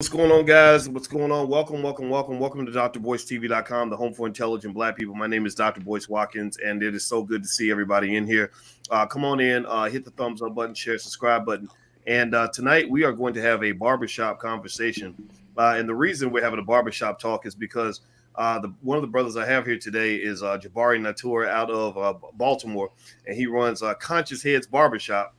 What's going on, guys? What's going on? Welcome to drboycetv.com, the home for intelligent Black people. My name is Dr. Boyce Watkins, and it is so good to see everybody in here. Come on in, hit the thumbs up button, share, subscribe button. And tonight we are going to have a barbershop conversation. And the reason we're having a barbershop talk is because one of the brothers I have here today is Jabari Natur out of Baltimore, and he runs Conscious Heads Barbershop.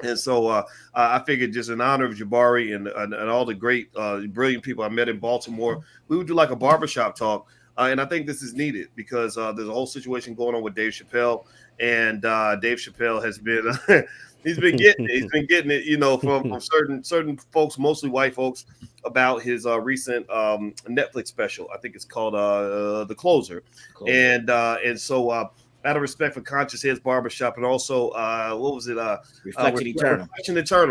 And so I figured, just in honor of Jabari and all the great, brilliant people I met in Baltimore, we would do like a barbershop talk. And I think this is needed because there's a whole situation going on with Dave Chappelle. And Dave Chappelle has been he's been getting it, from certain folks, mostly white folks, about his recent Netflix special. I think it's called The Closer. And so out of respect for Conscious Heads Barbershop, and also what was it? Reflection Eternal.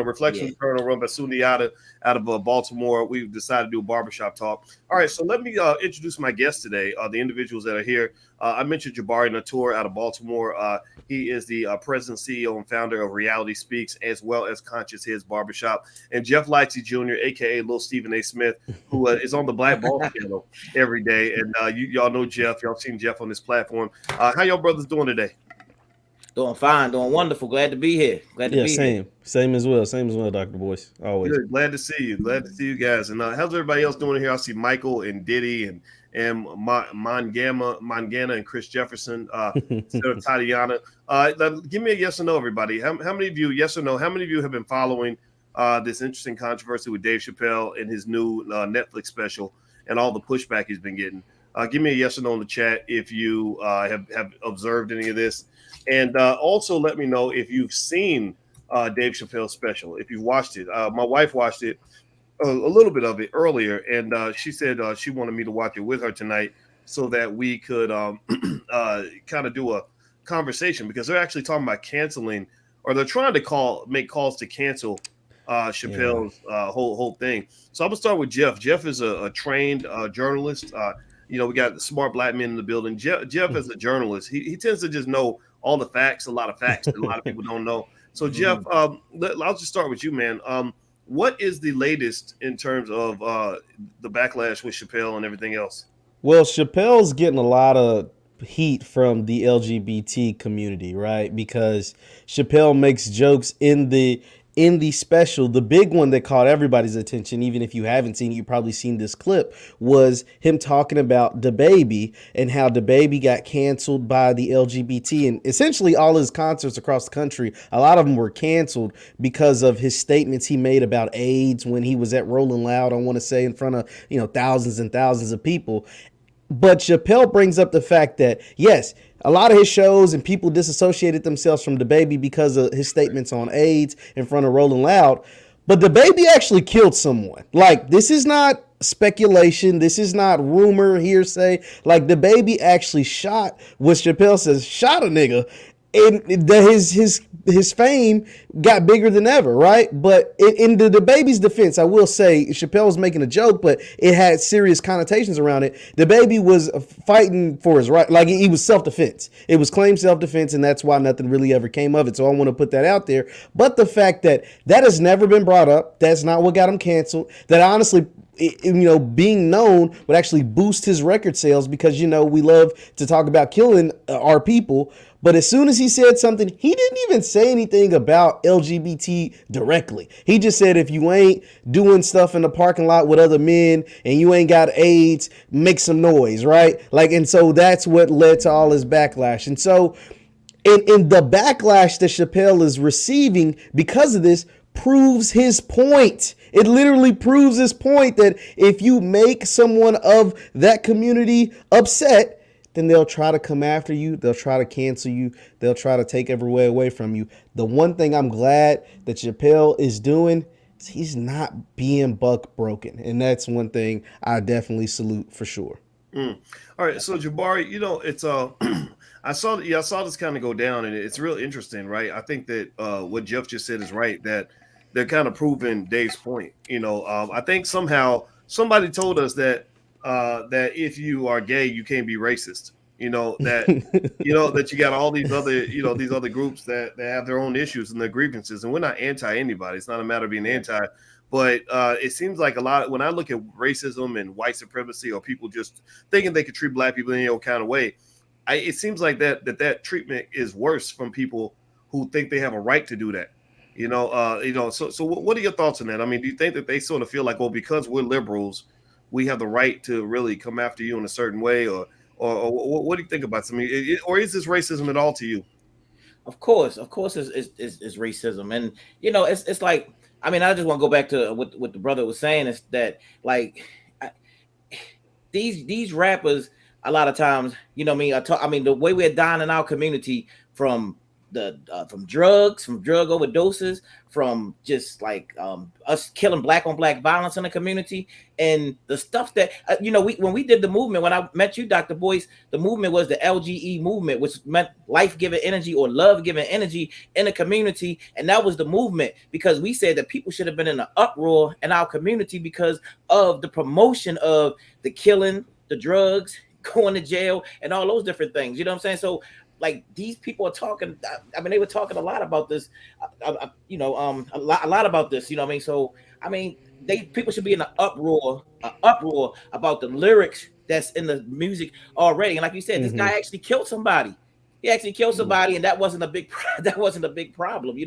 Reflection Eternal, run by Sundiata out of Baltimore. We've decided to do a barbershop talk. All right, so let me introduce my guests today, the individuals that are here. I mentioned Jabari Natur out of Baltimore. He is the president, CEO, and founder of Reality Speaks, as well as Conscious Heads Barbershop. And Jeff Lightsey Jr., a.k.a. Lil Stephen A. Smith, who is on the Black Ball channel every day. And y'all know Jeff. Y'all seen Jeff on this platform. How y'all brothers doing today? Doing fine, doing wonderful. Glad to be here. Same as well, Dr. Boyce. Always. Good. Glad to see you guys. And how's everybody else doing here? I see Michael and Diddy and Mangana and Chris Jefferson, Tatiana. Give me a yes or no, everybody. How many of you, yes or no, how many of you have been following this interesting controversy with Dave Chappelle and his new Netflix special and all the pushback he's been getting? Give me a yes or no in the chat if you have observed any of this. And also let me know if you've seen Dave Chappelle's special, if you've watched it. My wife watched it, a little bit of it earlier, and she said she wanted me to watch it with her tonight so that we could kind of do a conversation, because they're actually talking about canceling, or they're trying to make calls to cancel Chappelle's whole thing. So I'm gonna start with Jeff. Jeff is a trained journalist. We got smart Black men in the building. Jeff as a journalist, he tends to just know all the facts, a lot of facts that a lot of people don't know. So Jeff, I'll just start with you, man. What is the latest in terms of the backlash with Chappelle and everything else? Well, Chappelle's getting a lot of heat from the LGBT community, right? Because Chappelle makes jokes in the special. The big one that caught everybody's attention, even if you haven't seen it, you've probably seen this clip, was him talking about DaBaby and how DaBaby got canceled by the LGBT, and essentially all his concerts across the country, a lot of them were canceled because of his statements he made about AIDS when he was at Rolling Loud, I want to say, in front of thousands and thousands of people. But Chappelle brings up the fact that, yes, a lot of his shows and people disassociated themselves from DaBaby because of his statements on AIDS in front of Rolling Loud. But DaBaby actually killed someone. Like, this is not speculation. This is not rumor, hearsay. Like, DaBaby actually shot, what Chappelle says, shot a nigga. And his fame got bigger than ever, right? But in the DaBaby's defense, I will say Chappelle was making a joke, but it had serious connotations around it. DaBaby was fighting for his right, like he was self-defense. It was claimed self-defense, and that's why nothing really ever came of it. So I want to put that out there. But the fact that has never been brought up, that's not what got him canceled. That honestly, being known would actually boost his record sales, because we love to talk about killing our people. But as soon as he said something, he didn't even say anything about LGBT directly. He just said, if you ain't doing stuff in the parking lot with other men and you ain't got AIDS, make some noise, right? And so that's what led to all his backlash. And so in the backlash that Chappelle is receiving because of this proves his point. It literally proves his point that if you make someone of that community upset, then they'll try to come after you. They'll try to cancel you. They'll try to take every way away from you. The one thing I'm glad that Chappelle is doing is he's not being buck broken. And that's one thing I definitely salute for sure. All right. So Jabari, it's I saw this kind of go down, and it's real interesting, right? I think that what Jeff just said is right, that they're kind of proving Dave's point. I think somehow somebody told us that if you are gay, you can't be racist. That you got all these other groups that have their own issues and their grievances, and we're not anti anybody. It's not a matter of being anti, But it seems like a lot when I look at racism and white supremacy, or people just thinking they could treat black people in any old kind of way, it seems like that treatment is worse from people who think they have a right to do that. So what are your thoughts on that? I mean, do you think that they sort of feel like, well, because we're liberals, we have the right to really come after you in a certain way, or what do you think about something? Or is this racism at all to you? Of course, it's racism, and it's like, I mean, I just want to go back to what the brother was saying, is that like these rappers a lot of times, I mean, the way we're dying in our community from from drugs, from drug overdoses, from just like us killing black on black violence in the community, and the stuff that when we did the movement, when I met you, Dr. Boyce, the movement was the LGE movement, which meant life-giving energy or love-giving energy in the community, and that was the movement because we said that people should have been in an uproar in our community because of the promotion of the killing, the drugs, going to jail, and all those different things. You know what I'm saying? So like these people are talking. I mean, they were talking a lot about this. A lot about this. You know what I mean? So I mean, people should be in an uproar about the lyrics that's in the music already. And like you said, this guy actually killed somebody. He actually killed somebody, and that wasn't a big problem,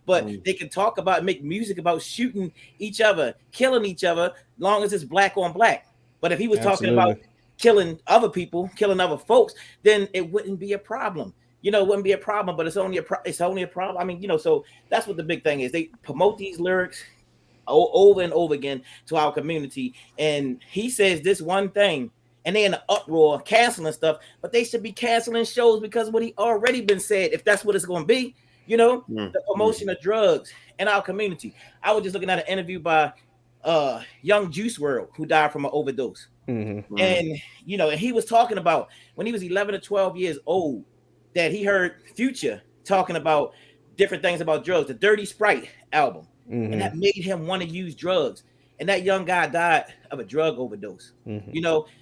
But they can talk about, make music about shooting each other, killing each other, long as it's black on black. But if he was talking about killing other people, killing other folks, then it wouldn't be a problem. It wouldn't be a problem, but it's only a problem. I mean, so that's what the big thing is. They promote these lyrics over and over again to our community. And he says this one thing, and they're in an uproar, canceling stuff, but they should be canceling shows because of what he already been said, if that's what it's going to be, the promotion of drugs in our community. I was just looking at an interview by young Juice WRLD, who died from an overdose. And and he was talking about when he was 11 or 12 years old that he heard Future talking about different things about drugs, the Dirty Sprite album, and that made him want to use drugs. And that young guy died of a drug overdose.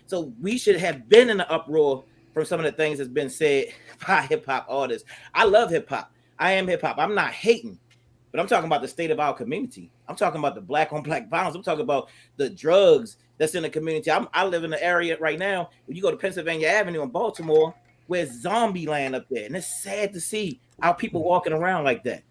So we should have been in the uproar from some of the things that's been said by hip hop artists. I love hip hop. I am hip hop. I'm not hating. But I'm talking about the state of our community. I'm talking about the black on black violence. I'm talking about the drugs that's in the community. I live in an area right now where you go to Pennsylvania Avenue in Baltimore, where it's zombie land up there. And it's sad to see our people walking around like that.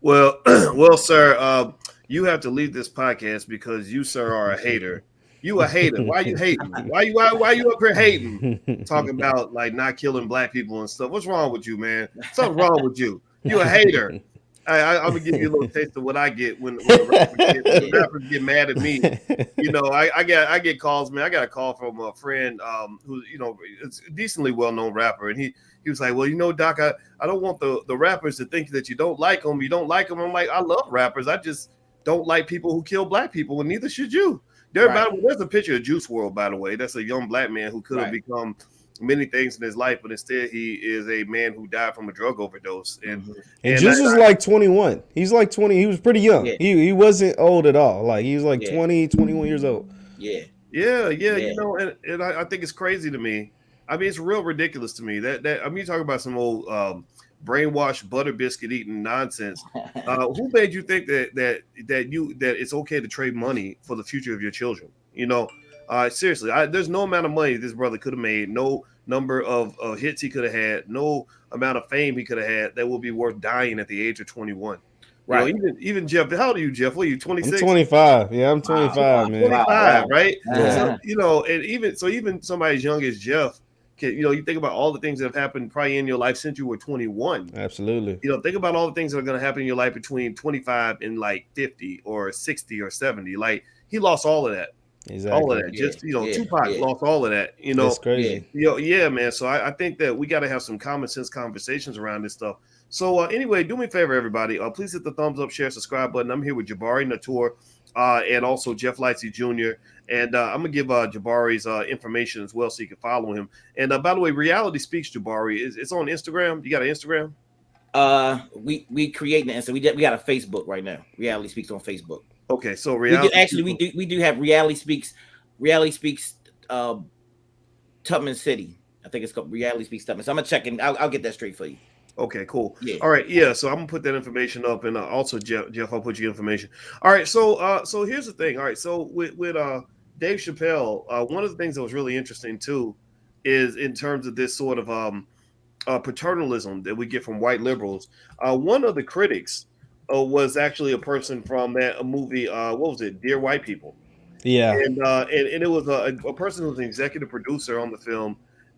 Well, sir, you have to leave this podcast because you, sir, are a hater. You a hater. Why you hating? Why you up here hating? Talking about like not killing black people and stuff. What's wrong with you, man? Something wrong with you. You a hater. I'm gonna give you a little taste of what I get when the rappers get mad at me. I get calls, man. I got a call from a friend who it's a decently well-known rapper, and he was like, well, Doc, I don't want the rappers to think that you don't like them. You don't like them. I'm like, I love rappers. I just don't like people who kill black people, and neither should you. There's a picture of Juice WRLD, by the way. That's a young black man who could have become many things in his life, but instead he is a man who died from a drug overdose. And Juice was like 21. He's like 20. He was pretty young. Yeah. He wasn't old at all. Like he was like 20, 21 years old. Yeah. And I think it's crazy to me. I mean, it's real ridiculous to me that I mean, you talk about some old brainwashed butter biscuit eating nonsense. Who made you think that it's okay to trade money for the future of your children? Seriously, there's no amount of money this brother could have made, no number of hits he could have had, no amount of fame he could have had that will be worth dying at the age of 21. Right. Even Jeff, how old are you, Jeff? What are you, 26? I'm 25. Yeah, I'm 25, man. 25, right? Yeah. So, and even somebody as young as Jeff, you think about all the things that have happened probably in your life since you were 21. Absolutely. Think about all the things that are going to happen in your life between 25 and like 50 or 60 or 70. Like he lost all of that. Exactly. All of that. Tupac lost all of that. That's crazy. Man. So I think that we got to have some common sense conversations around this stuff. So anyway, do me a favor, everybody. Please hit the thumbs up, share, subscribe button. I'm here with Jabari Natur and also Jeff Lightsey Jr. And I'm gonna give Jabari's information as well, so you can follow him. And by the way, Reality Speaks Jabari it's on Instagram. You got an Instagram? We creating it, so we got a Facebook right now. Reality Speaks on Facebook. Okay, so we do have Reality Speaks Tubman City. I think it's called Reality Speaks Tubman. So I'm gonna check and I'll get that straight for you. Okay, cool. Yeah. All right, yeah. So I'm gonna put that information up, and also Jeff, I'll put your information. All right. So here's the thing. All right. So with Dave Chappelle, one of the things that was really interesting too is in terms of this sort of paternalism that we get from white liberals. One of the critics was actually a person from that movie. What was it? Dear White People. Yeah. And it was a person who was an executive producer on the film,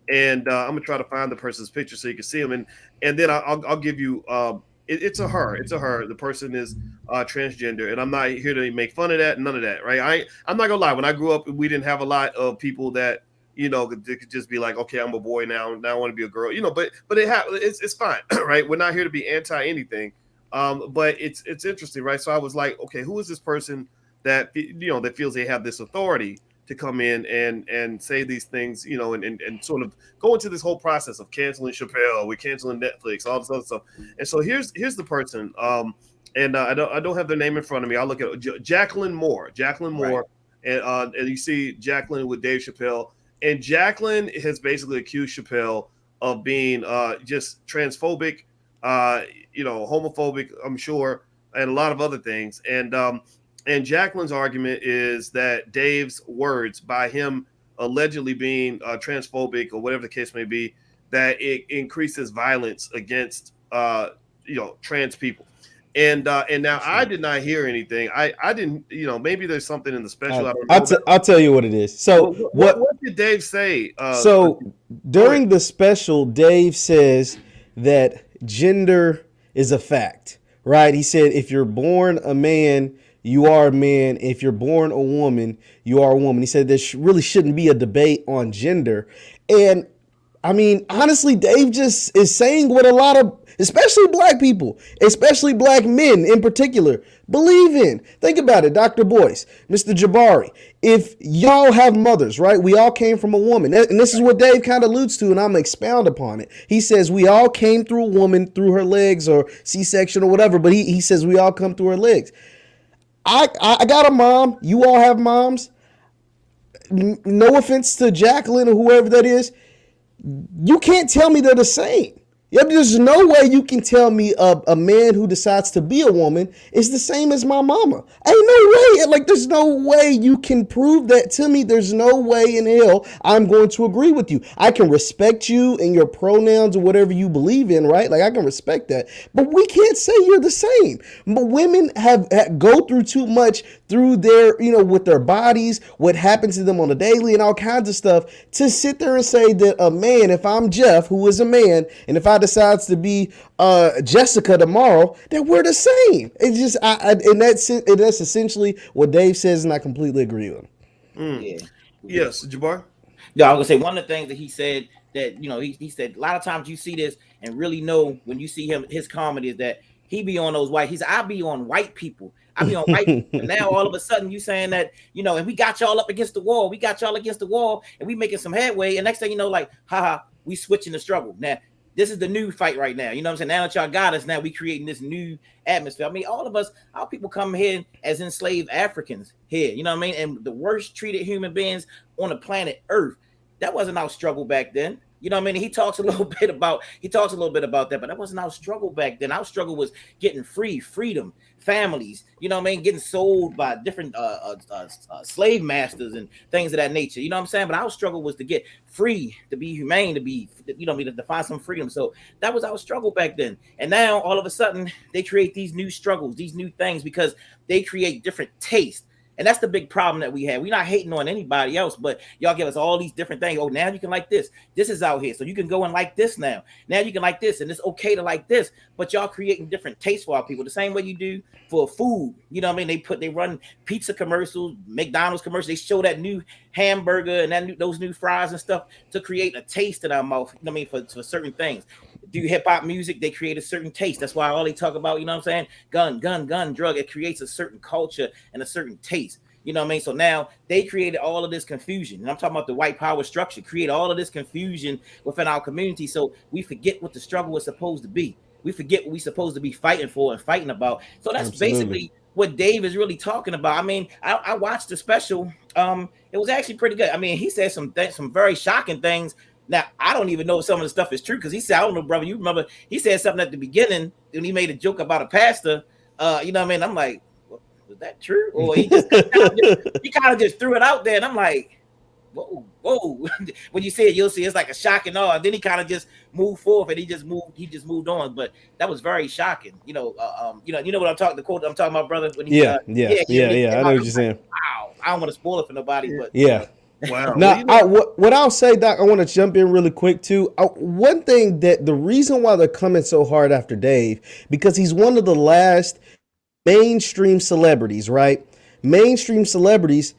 and I'm gonna try to find the person's picture so you can see him, and then I'll give you it's a her, the person is transgender, and I'm not here to make fun of that, none of that, right? I'm not gonna lie, when I grew up we didn't have a lot of people that could just be like, okay, I'm a boy now I want to be a girl, but it's fine. Right, we're not here to be anti anything, but it's interesting, right? So I was like, okay, who is this person that that feels they have this authority to come in and say these things, and sort of go into this whole process of canceling Chappelle, we're canceling Netflix, all this other stuff. And so here's the person, and I don't have their name in front of me. I'll look at Jacqueline Moore. Right. And you see Jacqueline with Dave Chappelle, and Jacqueline has basically accused Chappelle of being just transphobic, homophobic, I'm sure, and a lot of other things. And Jacqueline's argument is that Dave's words, by him allegedly being transphobic or whatever the case may be, that it increases violence against trans people. And now I did not hear anything. I didn't, maybe there's something in the special. I don't know. I'll tell you what it is. So what did Dave say? During the special, Dave says that gender is a fact, right? He said if you're born a man, you are a man. If you're born a woman, you are a woman. He said there really shouldn't be a debate on gender. And I mean, honestly, Dave just is saying what a lot of, especially black people, especially black men in particular, believe in. Think about it, Dr. Boyce, Mr. Jabari. If y'all have mothers, right? We all came from a woman. And this is what Dave kind of alludes to, and I'm going to expound upon it. He says we all came through a woman, through her legs or C-section or whatever, but he says we all come through her legs. I got a mom. You all have moms. No offense to Jacqueline or whoever that is. You can't tell me they're the same. Yeah, there's no way you can tell me a man who decides to be a woman is the same as my mama. Ain't no way. Like, there's no way you can prove that to me. There's no way in hell I'm going to agree with you. I can respect you and your pronouns or whatever you believe in, right? Like, I can respect that. But we can't say you're the same. But women have go through too much through their, with their bodies, what happens to them on a daily and all kinds of stuff, to sit there and say that a man, if I'm Jeff, who is a man, and if I decides to be Jessica tomorrow, that we're the same. It's just, and that's essentially what Dave says, and I completely agree with him. Yeah. Yes, Jabbar? Yeah, I was gonna say one of the things that he said that, he said a lot of times you see this and really know when you see his comedy is that he be on those white, I be on white people. I be on white people. And now all of a sudden you saying that, and we got y'all up against the wall. We got y'all against the wall and we making some headway. And next thing you know, like, haha, we switching the struggle. Now, this is the new fight right now. You know what I'm saying? Now that y'all got us, now we creating this new atmosphere. I mean, all of us, our people come here as enslaved Africans here. You know what I mean? And the worst treated human beings on the planet Earth. That wasn't our struggle back then. You know what I mean? He talks a little bit about that, but that wasn't our struggle back then. Our struggle was getting freedom, families, you know what I mean? Getting sold by different slave masters and things of that nature. You know what I'm saying? But our struggle was to get free, to be humane, to be, to find some freedom. So that was our struggle back then. And now all of a sudden they create these new struggles, these new things, because they create different tastes. And that's the big problem that we have. We're not hating on anybody else, but y'all give us all these different things. Oh, now you can like this. This is out here. So you can go and like this now. Now you can like this, and it's okay to like this. But y'all creating different tastes for our people. The same way you do for food. You know what I mean? They run pizza commercials, McDonald's commercials. They show that new hamburger and those new fries and stuff to create a taste in our mouth. You know what I mean? For certain things. Do hip hop music, they create a certain taste. That's why all they talk about, you know what I'm saying? Gun, drug. It creates a certain culture and a certain taste. You know what I mean? So now they created all of this confusion. And I'm talking about the white power structure, create all of this confusion within our community. So we forget what the struggle was supposed to be. We forget what we're supposed to be fighting for and fighting about. So that's basically what Dave is really talking about. I mean, I watched the special. It was actually pretty good. I mean, he said some very shocking things Now, I don't even know if some of the stuff is true because he said, I don't know, brother. You remember he said something at the beginning when he made a joke about a pastor. You know what I mean? I'm like, well, was that true? Or he kind of just threw it out there, and I'm like, whoa. When you say it, you'll see it's like a shock and awe. And then he kind of just moved forward, and he just moved on. But that was very shocking. You know what I'm talking. The quote I'm talking about, brother. When he, I know what you're saying. Wow, I don't want to spoil it for nobody, but yeah. Wow. Now, what I'll say, Doc, I want to jump in really quick too. One thing that the reason why they're coming so hard after Dave, because he's one of the last mainstream celebrities, right? Mainstream celebrities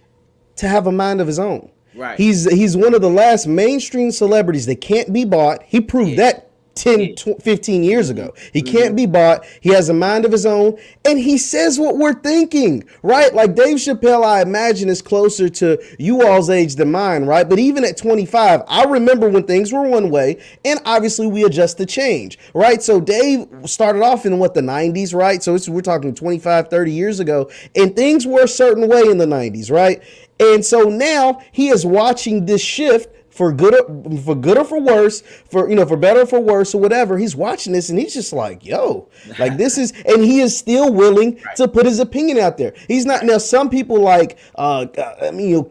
to have a mind of his own. Right. He's one of the last mainstream celebrities that can't be bought. He proved that 15 years ago. He can't be bought. He has a mind of his own, and he says what we're thinking, right? Like Dave Chappelle, I imagine, is closer to you all's age than mine, right? But even at 25, I remember when things were one way, and obviously we adjust to change, right? So Dave started off in the 90s, right? So we're talking 25, 30 years ago, and things were a certain way in the 90s, right? And so now he is watching this shift for good or for worse, for better or for worse or whatever. He's watching this and he's just like, yo, like this is, and he is still willing to put his opinion out there. He's not, now some people like,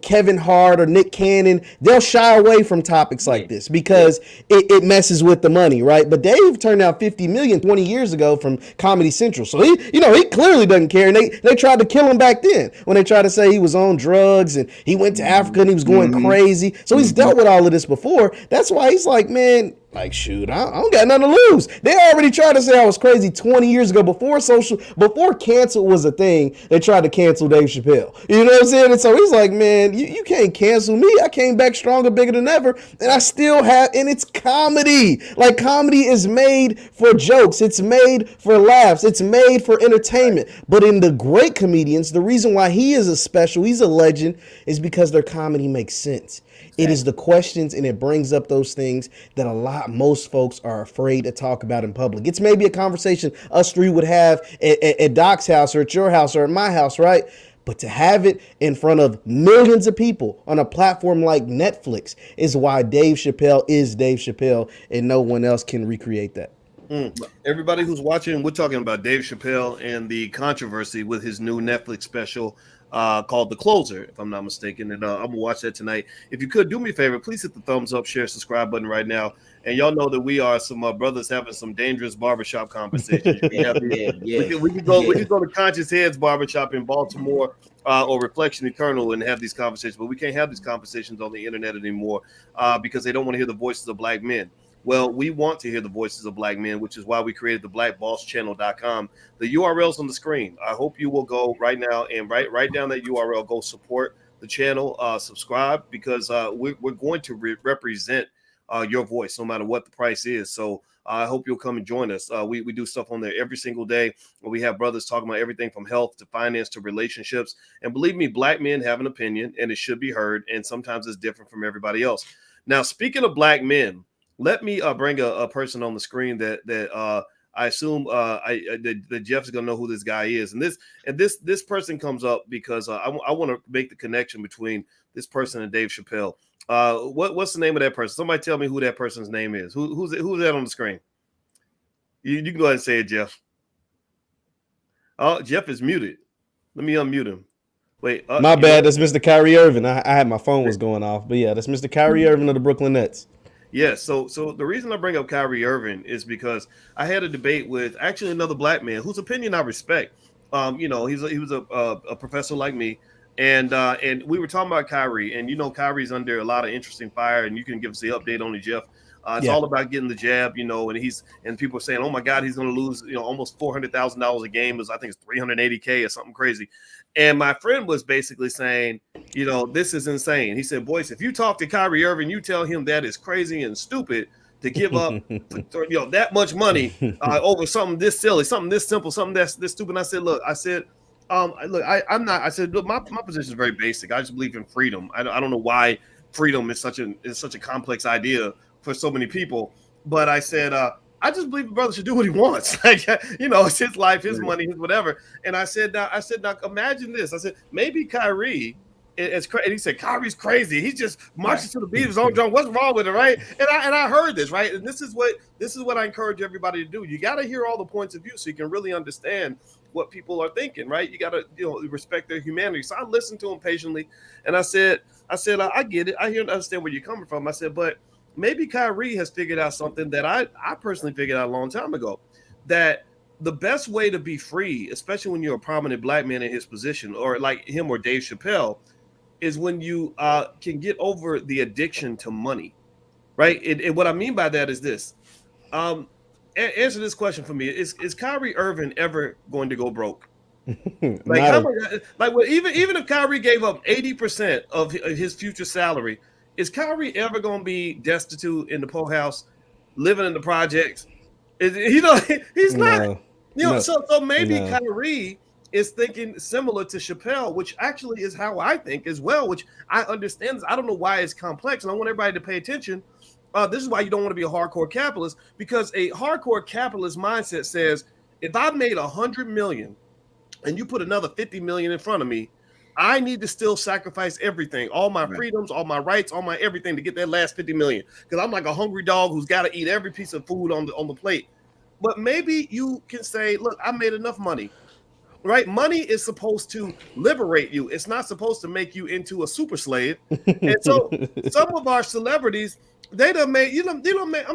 Kevin Hart or Nick Cannon, they'll shy away from topics like this because it messes with the money, right? But Dave turned out 50 million 20 years ago from Comedy Central. So he clearly doesn't care. And they tried to kill him back then when they tried to say he was on drugs and he went to Africa and he was going crazy. So he's dealt with all of this before. That's why he's like, man, like, shoot, I don't got nothing to lose. They already tried to say I was crazy 20 years ago before cancel was a thing. They tried to cancel Dave Chappelle. You know what I'm saying? And so he's like, man, you can't cancel me. I came back stronger, bigger than ever. And I still have, and it's comedy. Like, comedy is made for jokes. It's made for laughs. It's made for entertainment. But in the great comedians, the reason why he's a legend, is because their comedy makes sense. It is the questions, and it brings up those things that most folks are afraid to talk about in public. It's maybe a conversation us three would have at Doc's house or at your house or at my house, right? But to have it in front of millions of people on a platform like Netflix is why Dave Chappelle is Dave Chappelle, and no one else can recreate that. Everybody who's watching, we're talking about Dave Chappelle and the controversy with his new Netflix special called The Closer, if I'm not mistaken. And I'm gonna watch that tonight. If you could do me a favor, please hit the thumbs up, share, subscribe button right now. And y'all know that we are some brothers having some dangerous barbershop conversations. We can go to Conscious Heads Barbershop in Baltimore or Reflection Eternal and have these conversations, but we can't have these conversations on the internet anymore because they don't want to hear the voices of black men. Well, we want to hear the voices of black men, which is why we created the blackbosschannel.com. The URL's on the screen. I hope you will go right now and write down that URL. Go support the channel, subscribe, because we're going to represent your voice no matter what the price is. So I hope you'll come and join us. We do stuff on there every single day. We have brothers talking about everything from health to finance to relationships. And believe me, black men have an opinion and it should be heard. And sometimes it's different from everybody else. Now, speaking of black men, let me bring a person on the screen that I assume that Jeff's gonna know who this guy is, and this person comes up because I want to make the connection between this person and Dave Chappelle. What's the name of that person? Somebody tell me who that person's name is. Who's that on the screen? You can go ahead and say it, Jeff. Oh, Jeff is muted. Let me unmute him. Wait, my bad. That's Mr. Kyrie Irving. I had my phone was going off, but yeah, that's Mr. Kyrie Irving of the Brooklyn Nets. Yeah, so the reason I bring up Kyrie Irving is because I had a debate with actually another black man whose opinion I respect. He was a professor like me, and we were talking about Kyrie, and Kyrie's under a lot of interesting fire, and you can give us the update on it, Jeff. It's all about getting the jab, and people are saying, oh my God, he's going to lose, almost $400,000 a game. I think it's $380K or something crazy. And my friend was basically saying, this is insane. He said, boys, if you talk to Kyrie Irving, you tell him that is crazy and stupid to give up, that much money over something this silly, something this simple, something that's this stupid. And I said, look, I'm not. I said, look, my position is very basic. I just believe in freedom. I don't know why freedom is such a complex idea for so many people, but I said, I just believe the brother should do what he wants. Like, it's his life, his money, his whatever. And I said, now imagine this. I said, maybe Kyrie And he said Kyrie's crazy. He's just marching to the beat of his own drum. What's wrong with it, right? And I heard this, right? And this is what I encourage everybody to do. You got to hear all the points of view so you can really understand what people are thinking, right? You got to respect their humanity. So I listened to him patiently, and I said I get it. I hear and understand where you're coming from. I said, but maybe Kyrie has figured out something that I personally figured out a long time ago, that the best way to be free, especially when you're a prominent black man in his position, or like him or Dave Chappelle, is when you can get over the addiction to money, right? And what I mean by that is this. Answer this question for me. Is Kyrie Irving ever going to go broke? Even if Kyrie gave up 80% of his future salary, is Kyrie ever going to be destitute in the poorhouse, living in the projects? He's not. So maybe Kyrie is thinking similar to Chappelle, which actually is how I think as well, which I understand. I don't know why it's complex, and I want everybody to pay attention. This is why you don't want to be a hardcore capitalist, because a hardcore capitalist mindset says, if I made 100 million and you put another 50 million in front of me, I need to still sacrifice everything, all my freedoms, all my rights, all my everything to get that last 50 million. Because I'm like a hungry dog who's got to eat every piece of food on the plate. But maybe you can say, look, I made enough money. Right? Money is supposed to liberate you. It's not supposed to make you into a super slave. And so some of our celebrities, they done made, I'm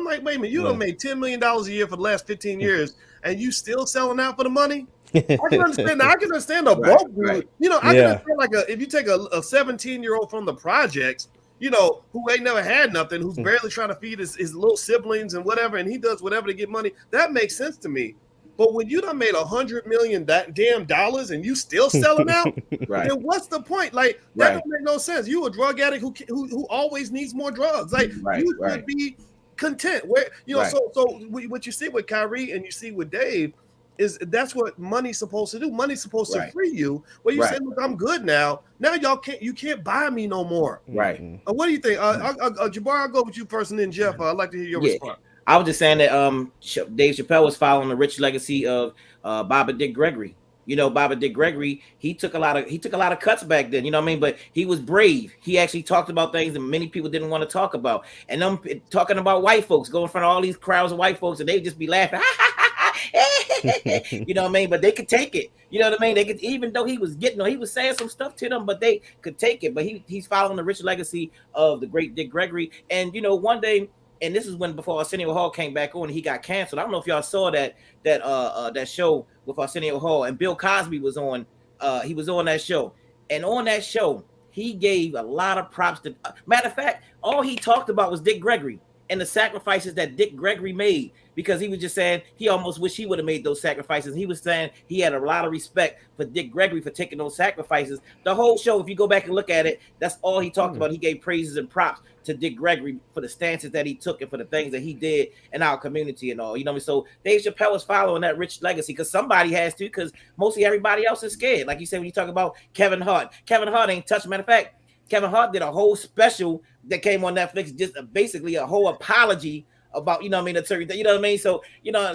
like, wait a minute, done made $10 million a year for the last 15 years, and you still selling out for the money? I can understand that. I can understand a broke dude. I can understand if you take a 17-year-old from the projects, who ain't never had nothing, who's barely trying to feed his little siblings and whatever, and he does whatever to get money, that makes sense to me. But when you done made $100 million damn dollars and you still selling out, then what's the point? Like, that don't make no sense. You a drug addict who always needs more drugs. Like, you should be content. So what you see with Kyrie and you see with Dave is that's what money's supposed to do. Money's supposed to free you. Well, you say, look, I'm good now. Now you can't buy me no more. Right. What do you think? Jabbar, I'll go with you first, and then Jeff. I'd like to hear your response. I was just saying that Dave Chappelle was following the rich legacy of Baba Dick Gregory. Baba Dick Gregory, he took a lot of cuts back then, but he was brave. He actually talked about things that many people didn't want to talk about. And them talking about white folks, going in front of all these crowds of white folks, and they just be laughing. But they could take it. They could, even though he was saying some stuff to them, but they could take it. But he's following the rich legacy of the great Dick Gregory. And one day, and this is before Arsenio Hall came back on, he got canceled. I don't know if y'all saw that show with Arsenio Hall, and Bill Cosby was on. He was on that show, and on that show, he gave a lot of props to. Matter of fact, all he talked about was Dick Gregory and the sacrifices that Dick Gregory made, because he was just saying he almost wished he would have made those sacrifices. He was saying he had a lot of respect for Dick Gregory for taking those sacrifices. The whole show, if you go back and look at it, that's all he talked about. He gave praises and props to Dick Gregory for the stances that he took and for the things that he did in our community and all. So Dave Chappelle is following that rich legacy, because somebody has to, because mostly everybody else is scared. Like you said, when you talk about Kevin Hart ain't touched. Matter of fact, Kevin Hart did a whole special that came on Netflix, just basically a whole apology about, the certain, so,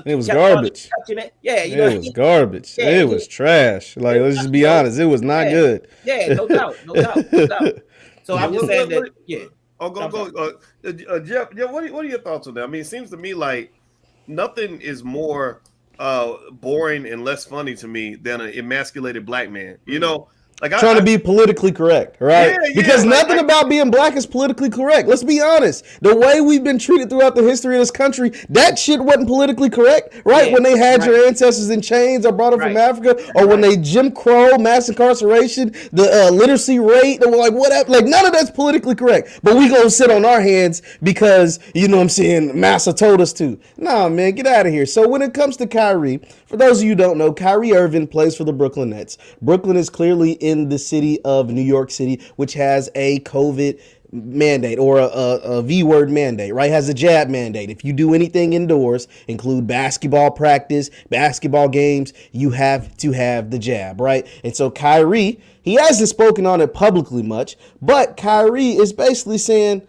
it was garbage. It was garbage. Yeah, it was trash. Like, let's just be honest. It was not good. Yeah, no doubt. So I'm just saying that, Oh, go. Jeff, what are your thoughts on that? I mean, it seems to me like nothing is more boring and less funny to me than an emasculated black man. Like trying to be politically correct, right? Because nothing about being black is politically correct. Let's be honest. The way we've been treated throughout the history of this country, that shit wasn't politically correct, right? When they had your ancestors in chains or brought them from Africa, or when they Jim Crow, mass incarceration, the literacy rate, or like whatever. Like, none of that's politically correct. But we gonna sit on our hands because, Massa told us to. Nah, man, get out of here. So when it comes to Kyrie, for those of you who don't know, Kyrie Irving plays for the Brooklyn Nets. Brooklyn is clearly in the city of New York City, which has a COVID mandate, or a V-word mandate, right? Has a jab mandate. If you do anything indoors, include basketball practice, basketball games, you have to have the jab, right? And so Kyrie, he hasn't spoken on it publicly much, but Kyrie is basically saying,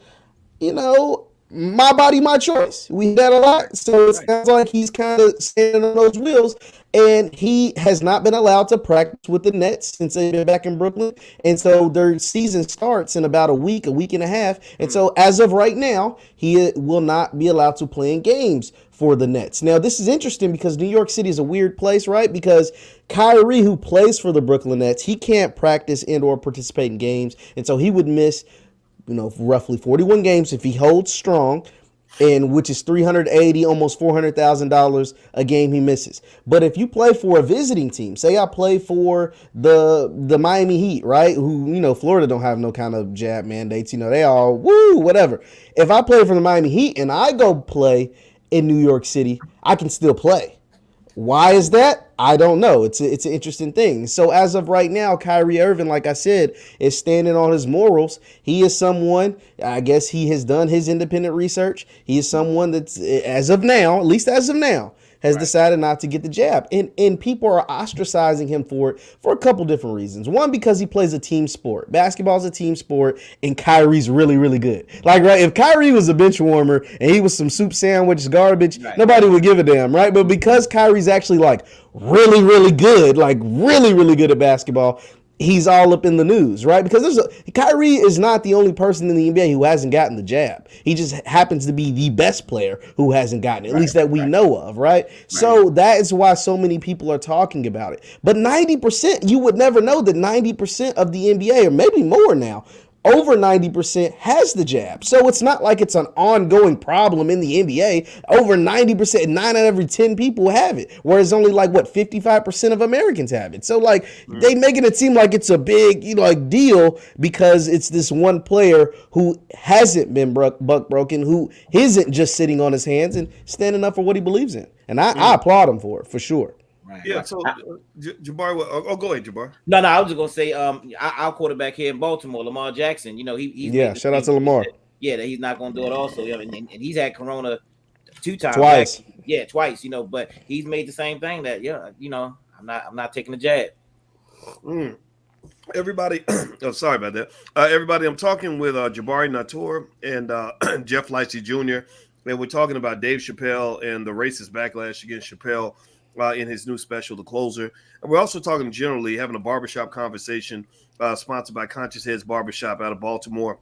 my body, my choice. We hear that a lot. So it sounds like he's kind of standing on those wheels. And he has not been allowed to practice with the Nets since they've been back in Brooklyn. And so their season starts in about a week and a half. And so as of right now, he will not be allowed to play in games for the Nets. Now, this is interesting because New York City is a weird place, right? Because Kyrie, who plays for the Brooklyn Nets, he can't practice and or participate in games. And so he would miss, roughly 41 games if he holds strong, and which is $380, almost $400,000 a game he misses. But if you play for a visiting team, say I play for the Miami Heat, right? Who, Florida don't have no kind of jab mandates. They all whatever. If I play for the Miami Heat and I go play in New York City, I can still play. Why is that? I don't know. It's an interesting thing. So as of right now, Kyrie Irving, like I said, is standing on his morals. He is someone, I guess he has done his independent research. He is someone that's, as of now, has decided not to get the jab. And people are ostracizing him for it for a couple different reasons. One, because he plays a team sport. Basketball is a team sport, and Kyrie's really, really good. Like, right, if Kyrie was a bench warmer and he was some soup sandwich garbage, nobody would give a damn, right? But because Kyrie's actually, really, really good, really, really good at basketball, he's all up in the news, right? Because Kyrie is not the only person in the NBA who hasn't gotten the jab. He just happens to be the best player who hasn't gotten it, at least that we know of, right? So that is why so many people are talking about it. But 90%, you would never know that 90% of the NBA, or maybe more now, over 90% has the jab. So it's not like it's an ongoing problem in the NBA. Over 90%, 9 out of every 10 people have it. Whereas only 55% of Americans have it. So they making it seem like it's a big, deal because it's this one player who hasn't been buck broken, who isn't just sitting on his hands and standing up for what he believes in. And I applaud him for it, for sure. Yeah, so Jabari, go ahead, Jabari. No, I was just gonna say, our quarterback here in Baltimore, Lamar Jackson. He's shout out to Lamar. That he's not gonna do it. Also, and he's had Corona 2 times. Twice. Twice. But he's made the same thing that I'm not taking the jab. Everybody, sorry about that. Everybody, I'm talking with Jabari Natur and Jeff Lightsey Jr. And we're talking about Dave Chappelle and the racist backlash against Chappelle in his new special, The Closer. And we're also talking generally, having a barbershop conversation sponsored by Conscious Heads Barbershop out of Baltimore.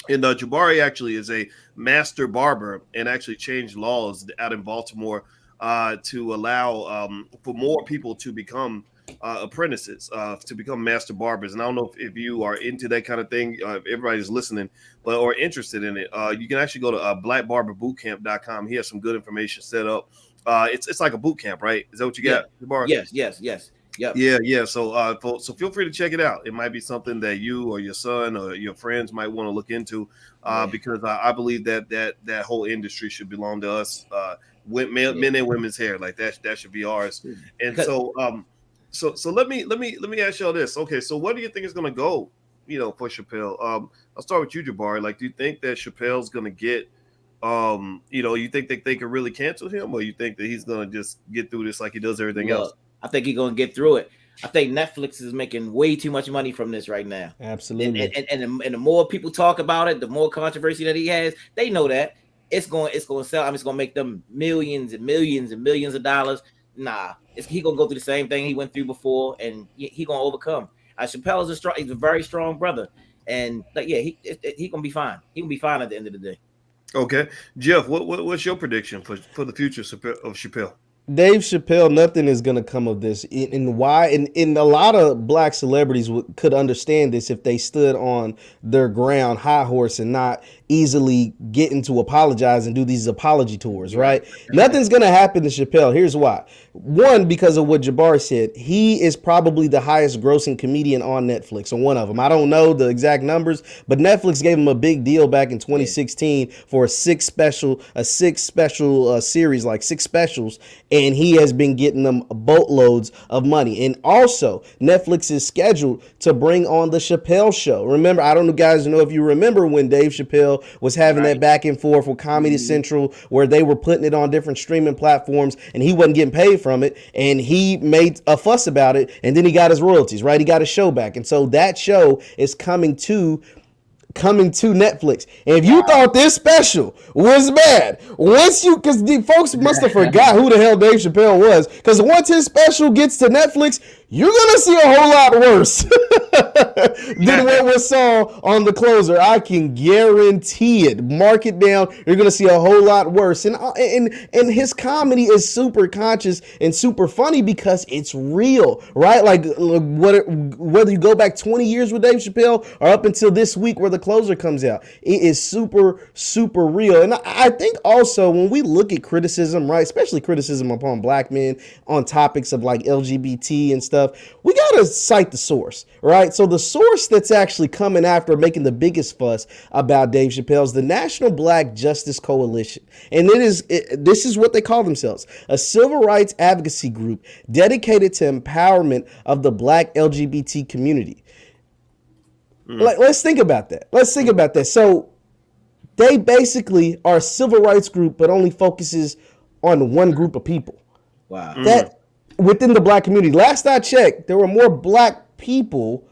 And Jabari actually is a master barber and actually changed laws out in Baltimore to allow for more people to become apprentices, to become master barbers. And I don't know if you are into that kind of thing, if everybody's listening, or interested in it. You can actually go to blackbarberbootcamp.com. He has some good information set up. It's like a boot camp, right? Is that what you got? Yes. Yep. Yeah. So feel free to check it out. It might be something that you or your son or your friends might want to look into, because I believe that whole industry should belong to us, men and women's hair. Like that should be ours. And so let me ask y'all this. Okay, so what do you think is going to go, for Chappelle? I'll start with you, Jabari. Do you think that Chappelle's going to get? You think that they could really cancel him, or you think that he's gonna just get through this like he does everything else? I think he's gonna get through it. I think Netflix is making way too much money from this right now. Absolutely. And the more people talk about it, the more controversy that he has. They know that it's going to sell. It's going to make them millions and millions and millions of dollars. Nah, he gonna go through the same thing he went through before, and he gonna overcome. Chappelle is he's a very strong brother, and he gonna be fine. He gonna be fine at the end of the day. Okay, Jeff, what's your prediction for the future of Chappelle? Dave Chappelle, nothing is going to come of this. And why? And a lot of black celebrities could understand this if they stood on their ground, high horse, and not easily getting to apologize and do these apology tours, right? Nothing's going to happen to Chappelle. Here's why. One, because of what Jabari said, he is probably the highest grossing comedian on Netflix, or one of them. I don't know the exact numbers, but Netflix gave him a big deal back in 2016 for a six special series, like 6 specials. And he has been getting them boatloads of money. And also, Netflix is scheduled to bring on the Chappelle Show. Remember, I don't know, guys, if you remember when Dave Chappelle was having that back and forth with Comedy Central, where they were putting it on different streaming platforms, and he wasn't getting paid from it, and he made a fuss about it, and then he got his royalties, right? He got his show back. And so that show is coming to coming to Netflix. And if you thought this special was bad, because the folks must have forgot who the hell Dave Chappelle was, because once his special gets to Netflix, you're gonna see a whole lot worse than what we saw on The Closer. I can guarantee it. Mark it down. You're gonna see a whole lot worse. And his comedy is super conscious and super funny because it's real, right? Like whether you go back 20 years with Dave Chappelle or up until this week where The Closer comes out, it is super, super real. And I think also when we look at criticism, right, especially criticism upon black men on topics of like LGBT and stuff, we gotta cite the source, right? So the source that's actually coming after making the biggest fuss about Dave Chappelle is the National Black Justice Coalition. And this is what they call themselves: a civil rights advocacy group dedicated to empowerment of the black LGBT community. Like, let's think about that. So they basically are a civil rights group, but only focuses on one group of people. Wow. That within the black community. Last I checked, there were more black people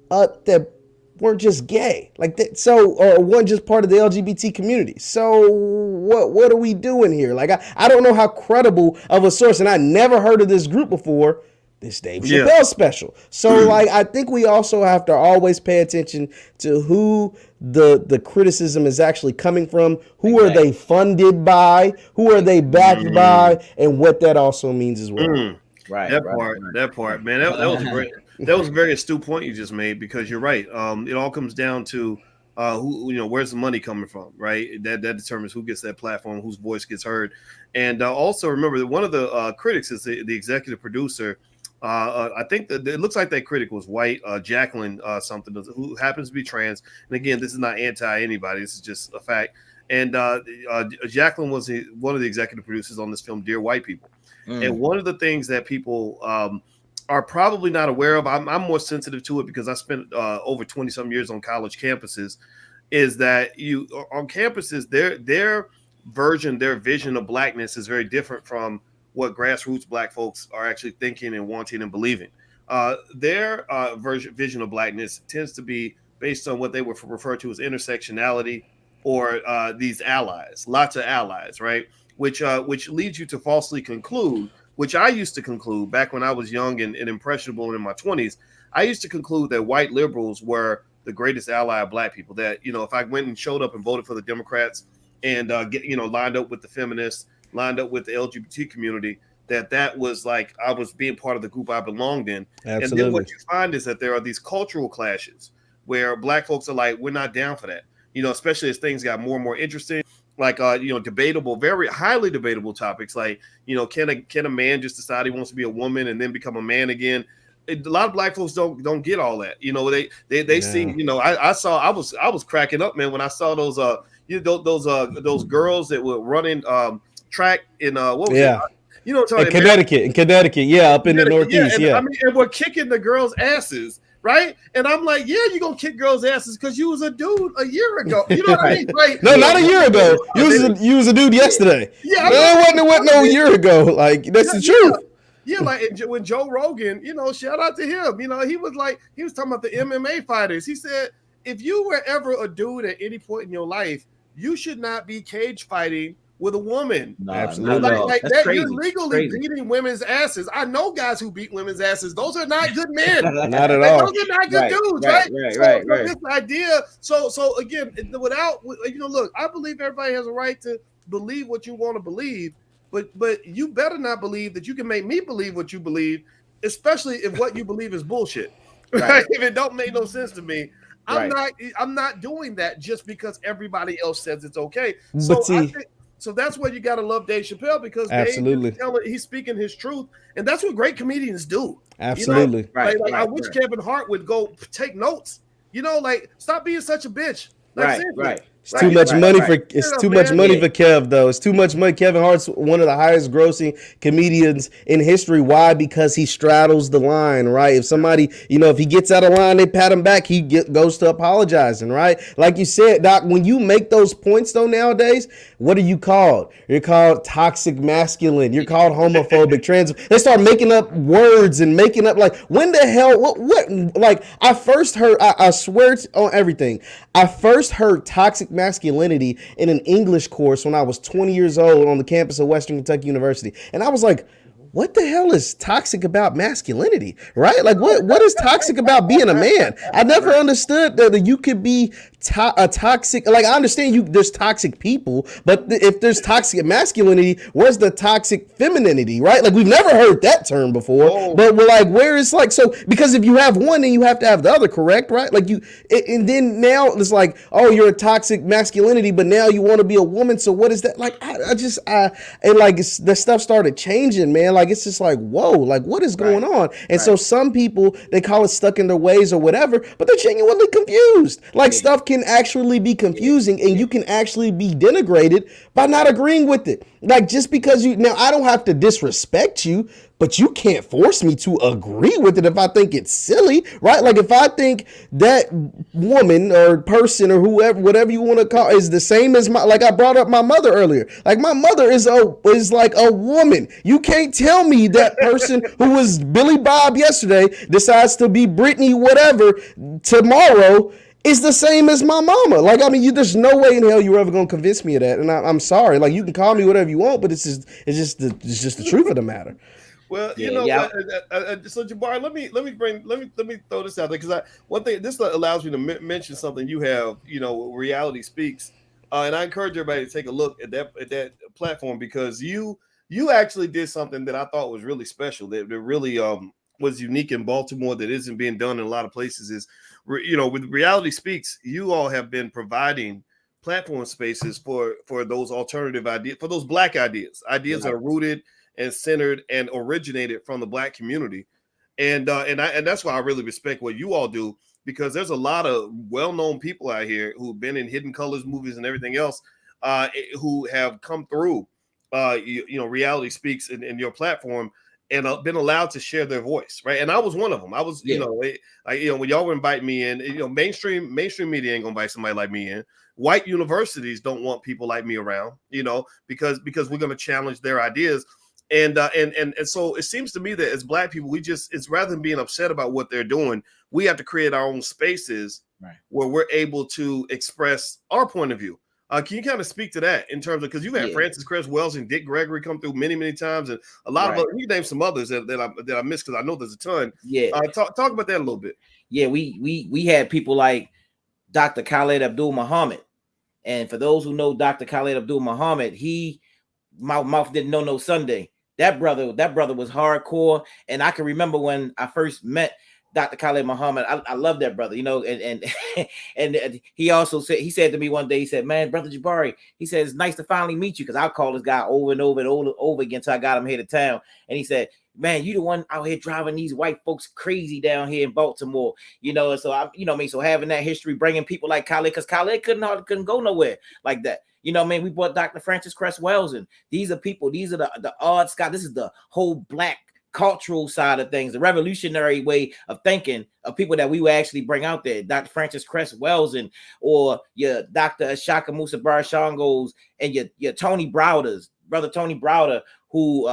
that weren't just gay, like that. So, or weren't just part of the LGBT community. So, what are we doing here? Like, I don't know how credible of a source, and I never heard of this group before. This Dave Chappelle special. So, like, I think we also have to always pay attention to who the criticism is actually coming from. Who are they funded by? Who are they backed by? And what that also means as well. Right. That part, man. That was great. That was a very astute point you just made, because you're right. It all comes down to who, where's the money coming from, right? That determines who gets that platform, whose voice gets heard. And also remember that one of the critics is the executive producer. I think that it looks like that critic was white, Jacqueline something, who happens to be trans. And again, this is not anti anybody. This is just a fact. And Jacqueline was one of the executive producers on this film, Dear White People. And one of the things that people are probably not aware of, I'm more sensitive to it because I spent over 20-some years on college campuses, is that on campuses, their vision of blackness is very different from what grassroots black folks are actually thinking and wanting and believing. Their vision of blackness tends to be based on what they would refer to as intersectionality, or these allies, lots of allies, right? Which leads you to falsely conclude, which I used to conclude back when I was young and impressionable and in my 20s. I used to conclude that white liberals were the greatest ally of black people. That, if I went and showed up and voted for the Democrats and lined up with the feminists, lined up with the LGBT community, that was like I was being part of the group I belonged in. Absolutely. And then what you find is that there are these cultural clashes where black folks are like, we're not down for that. Especially as things got more and more interesting, like debatable, very highly debatable topics, like can a man just decide he wants to be a woman and then become a man again? A lot of black folks don't get all that. They see. I was cracking up, man, when I saw those those girls that were running track in what was it? In Connecticut, yeah, up in the Northeast, yeah. And we're kicking the girls' asses, right? And I'm like, yeah, you're gonna kick girls' asses because you was a dude a year ago. You know what I mean? Right? No, not a year ago. You was a dude yesterday. Yeah, it wasn't no year ago. Like, that's the truth. Yeah, like when Joe Rogan, shout out to him. He was talking about the MMA fighters. He said, if you were ever a dude at any point in your life, you should not be cage fighting with a woman. No, absolutely. Like that, crazy. You're legally beating women's asses. I know guys who beat women's asses. Those are not good men. Not at all. Those are not good dudes, right? Right. This idea. So again, without look, I believe everybody has a right to believe what you want to believe, but you better not believe that you can make me believe what you believe, especially if what you believe is bullshit. Right? If it don't make no sense to me. I'm not doing that just because everybody else says it's okay. So that's why you got to love Dave Chappelle, because absolutely he's speaking his truth, and that's what great comedians do. Absolutely, I wish Kevin Hart would go take notes. Like, stop being such a bitch. Like, right. It's too much money for Kev though. It's too much money. Kevin Hart's one of the highest grossing comedians in history. Why? Because he straddles the line, right? If somebody, if he gets out of line, they pat him back. He goes to apologizing, right? Like you said, Doc, when you make those points though nowadays, what are you called? You're called toxic masculine. You're called homophobic, trans. They start making up words and making up like, when the hell, what like I first heard, I swear on everything. I first heard toxic masculinity in an English course when I was 20 years old on the campus of Western Kentucky University. And I was like, what the hell is toxic about masculinity, right? Like what is toxic about being a man? I never understood that you could be a toxic, like I understand there's toxic people, but if there's toxic masculinity, where's the toxic femininity, right? Like we've never heard that term before, but we're like, where is like, so because if you have one, then you have to have the other, correct, right? Like and then now it's like, oh, you're a toxic masculinity, but now you want to be a woman, so what is that? Like and like the stuff started changing, man. Like it's just like, whoa, like what is going on? And so some people, they call it stuck in their ways or whatever, but they're genuinely confused. Like stuff can actually be confusing and you can actually be denigrated by not agreeing with it. Like just because now I don't have to disrespect you, but you can't force me to agree with it if I think it's silly, right? Like if I think that woman or person or whoever, whatever you want to call, is the same as like I brought up my mother earlier. Like my mother is like a woman. You can't tell me that person who was Billy Bob yesterday decides to be Brittany whatever tomorrow is the same as my mama. Like, I mean, there's no way in hell you're ever gonna convince me of that. And I'm sorry. Like, you can call me whatever you want, but it's just the truth of the matter. Well, so Jabari, let me throw this out there because one thing this allows me to mention something you have, Reality Speaks, and I encourage everybody to take a look at that platform because you actually did something that I thought was really special that really was unique in Baltimore that isn't being done in a lot of places. Is with Reality Speaks, you all have been providing platform spaces for those alternative ideas, for those Black ideas that are rooted and centered and originated from the Black community. And that's why I really respect what you all do, because there's a lot of well-known people out here who've been in Hidden Colors movies and everything else who have come through, Reality Speaks in your platform and been allowed to share their voice, right? And I was one of them. I was, when y'all were inviting me in, mainstream media ain't gonna invite somebody like me in. White universities don't want people like me around, because we're gonna challenge their ideas. And so it seems to me that as Black people, it's rather than being upset about what they're doing, we have to create our own spaces where we're able to express our point of view. Can you kind of speak to that in terms of, because you've had Francis Cress Wells and Dick Gregory come through many, many times, and a lot of other, you name some others that I missed because I know there's a ton. Talk about that a little bit. Yeah, we had people like Dr. Khaled Abdul Muhammad, and for those who know Dr. Khaled Abdul Muhammad, my mouth didn't know no Sunday. That brother was hardcore, and I can remember when I first met Dr. Khaled Muhammad. I love that brother, and and he said to me one day, he said, "Man, Brother Jabari," he said, "it's nice to finally meet you," because I called this guy over and over and over again until I got him here to town. And he said, "Man, you the one out here driving these white folks crazy down here in Baltimore," and so I, so having that history, bringing people like Khaled, because Khaled couldn't go nowhere like that. We brought Dr. Francis Cress Wells, and these are the odd Scott. This is the whole Black cultural side of things, the revolutionary way of thinking of people that we would actually bring out there. Dr. Francis Cress Wells or your Dr. Ashaka Musa Barshangos and your Tony Browders, brother Tony Browder, who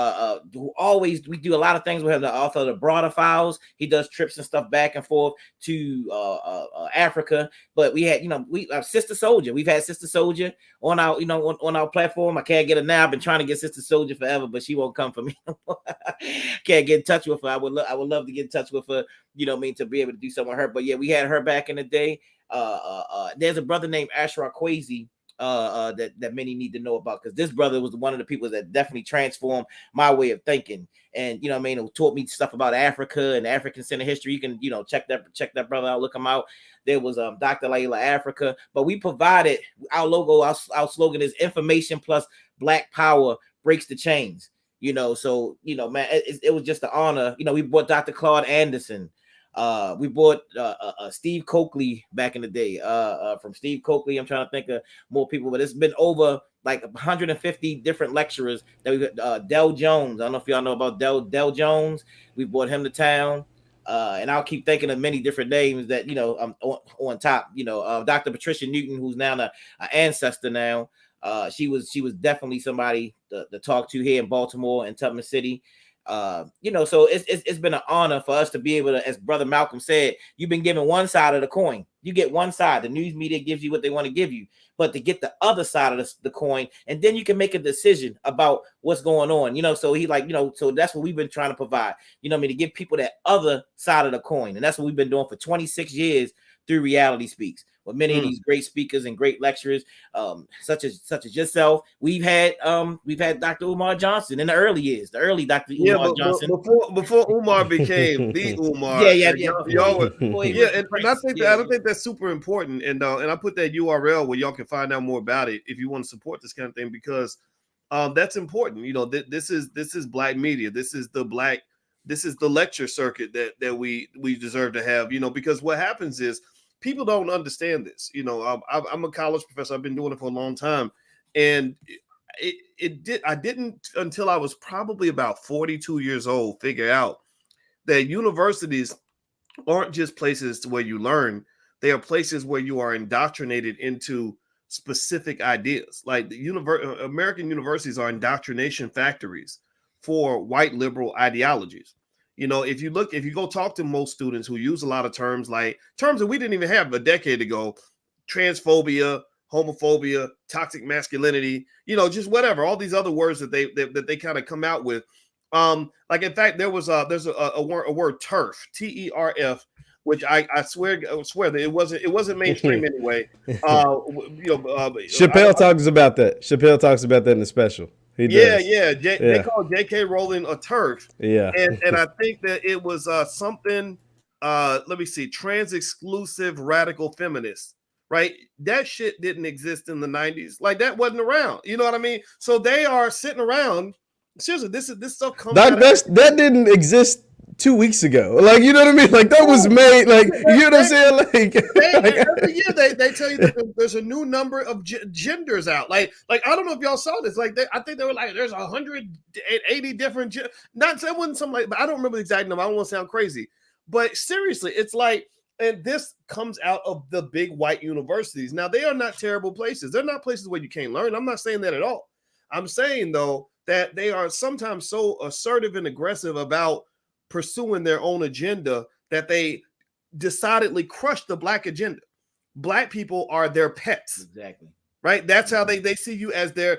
always, we do a lot of things with him, the author of the Broader Files. He does trips and stuff back and forth to Africa. But we had, we Sister Soldier. We've had Sister Soldier on our, on our platform. I can't get her now. I've been trying to get Sister Soldier forever, but she won't come for me. Can't get in touch with her. I would love to get in touch with her, to be able to do something with her. But yeah, we had her back in the day. There's a brother named Ashraf Kwesi that many need to know about, because this brother was one of the people that definitely transformed my way of thinking, and who taught me stuff about Africa and African Center history. You can check that brother out, look him out. There was Dr. Layla Africa, but we provided our logo. Our slogan is information plus Black power breaks the chains. So man, it was just an honor. We brought Dr. Claude Anderson. We bought Steve Coakley back in the day. From Steve Coakley, I'm trying to think of more people, but it's been over like 150 different lecturers that we got. Del Jones, I don't know if y'all know about Del Jones. We brought him to town. And I'll keep thinking of many different names that on top. Dr. Patricia Newton, who's now an ancestor now. She was definitely somebody to talk to here in Baltimore and Tubman City. So it's been an honor for us to be able to, as Brother Malcolm said, you've been given one side of the coin. You get one side. The news media gives you what they want to give you, but to get the other side of the coin, and then you can make a decision about what's going on. So he so that's what we've been trying to provide. To give people that other side of the coin, and that's what we've been doing for 26 years through Reality Speaks. With many of these great speakers and great lecturers, such as yourself. We've had Dr. Umar Johnson in the early years, the early Dr. Umar Johnson. Before Umar became the Umar. And I think that's super important. And I put that URL where y'all can find out more about it if you want to support this kind of thing, because that's important. This is Black media. This is the lecture circuit that we deserve to have. Because what happens is, people don't understand this. I'm a college professor. I've been doing it for a long time, and I didn't until I was probably about 42 years old figure out that universities aren't just places where you learn; they are places where you are indoctrinated into specific ideas. Like American universities are indoctrination factories for white liberal ideologies. If you go talk to most students who use a lot of terms that we didn't even have a decade ago, transphobia, homophobia, toxic masculinity, just whatever, all these other words that they kind of come out with. In fact, there's a word TERF, TERF, which I swear that it wasn't mainstream anyway. Chappelle talks about that. Chappelle talks about that in the special. They called J.K. Rowling a TERF. Yeah, and I think that it was something. Let me see, trans exclusive radical feminist. Right, that shit didn't exist in the 90s. Like, that wasn't around. You know what I mean? So they are sitting around. Seriously, this stuff comes. That didn't exist 2 weeks ago. Like, you know what I mean? Like, that was made. Like, you know what I'm saying? Like, every year they tell you that there's a new number of genders out. Like I don't know if y'all saw this. Like, I think they were like, there's 180 different. Not that wasn't something like, but I don't remember the exact number. I don't want to sound crazy, but seriously, it's like, and this comes out of the big white universities. Now, they are not terrible places. They're not places where you can't learn. I'm not saying that at all. I'm saying though that they are sometimes so assertive and aggressive about pursuing their own agenda that they decidedly crush the Black agenda. Black people are their pets. Exactly. Right. That's how they see you as they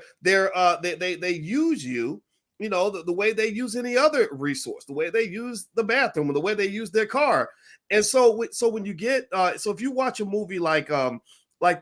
use you, the way they use any other resource, the way they use the bathroom, or the way they use their car. And so when you get so if you watch a movie like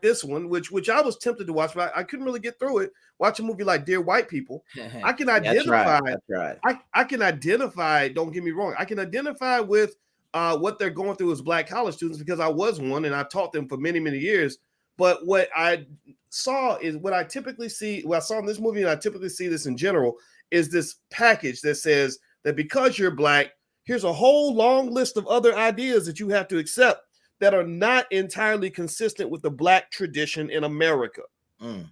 this one, which I was tempted to watch, but I couldn't really get through it. Watch a movie like Dear White People. I can identify. That's right. I can identify. Don't get me wrong. I can identify with what they're going through as Black college students, because I was one and I taught them for many, many years. But what I saw is what I typically see. What I saw in this movie, and I typically see this in general, is this package that says that because you're Black, here's a whole long list of other ideas that you have to accept that are not entirely consistent with the Black tradition in America,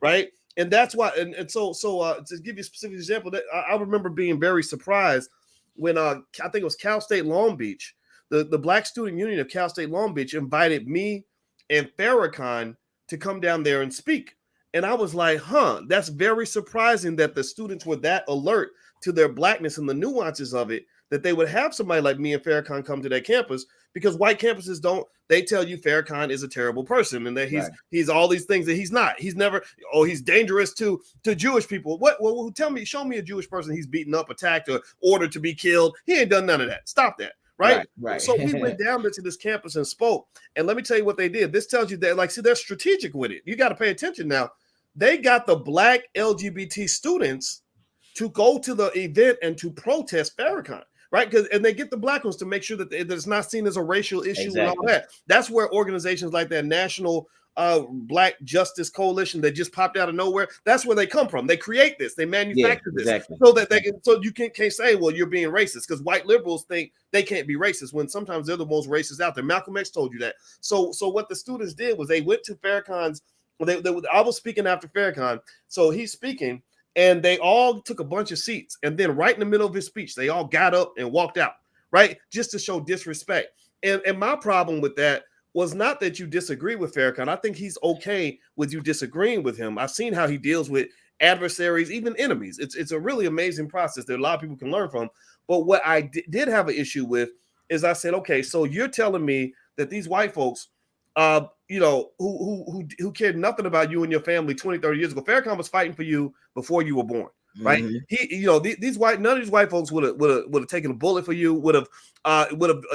right? And that's why, and so to give you a specific example, that I remember being very surprised when I think it was Cal State Long Beach, the Black Student Union of Cal State Long Beach invited me and Farrakhan to come down there and speak. And I was like, that's very surprising that the students were that alert to their Blackness and the nuances of it, that they would have somebody like me and Farrakhan come to their campus, because white campuses don't. They tell you Farrakhan is a terrible person and that he's all these things that he's not. He's never. Oh, he's dangerous to Jewish people. What? Well, show me a Jewish person he's beaten up, attacked, or ordered to be killed. He ain't done none of that. Stop that. Right. So we went down to this campus and spoke. And let me tell you what they did. This tells you that, they're strategic with it. You got to pay attention now. They got the Black LGBT students to go to the event and to protest Farrakhan. Right, and they get the Black ones to make sure that it's not seen as a racial issue and all that. That's where organizations like that National Black Justice Coalition that just popped out of nowhere. That's where they come from. They create this. They manufacture this so that they can. So you can't say, well, you're being racist, because white liberals think they can't be racist when sometimes they're the most racist out there. Malcolm X told you that. So what the students did was they went to Farrakhan's. I was speaking after Farrakhan, so he's speaking, and they all took a bunch of seats, and then right in the middle of his speech, they all got up and walked out, right, just to show disrespect. And my problem with that was not that you disagree with Farrakhan. I think he's okay with you disagreeing with him. I've seen how he deals with adversaries, even enemies. It's a really amazing process that a lot of people can learn from. But what I did have an issue with is I said, okay, so you're telling me that these white folks, who cared nothing about you and your family 20, 30 years ago. Farrakhan was fighting for you before you were born, right? Mm-hmm. None of these white folks would have taken a bullet for you, would have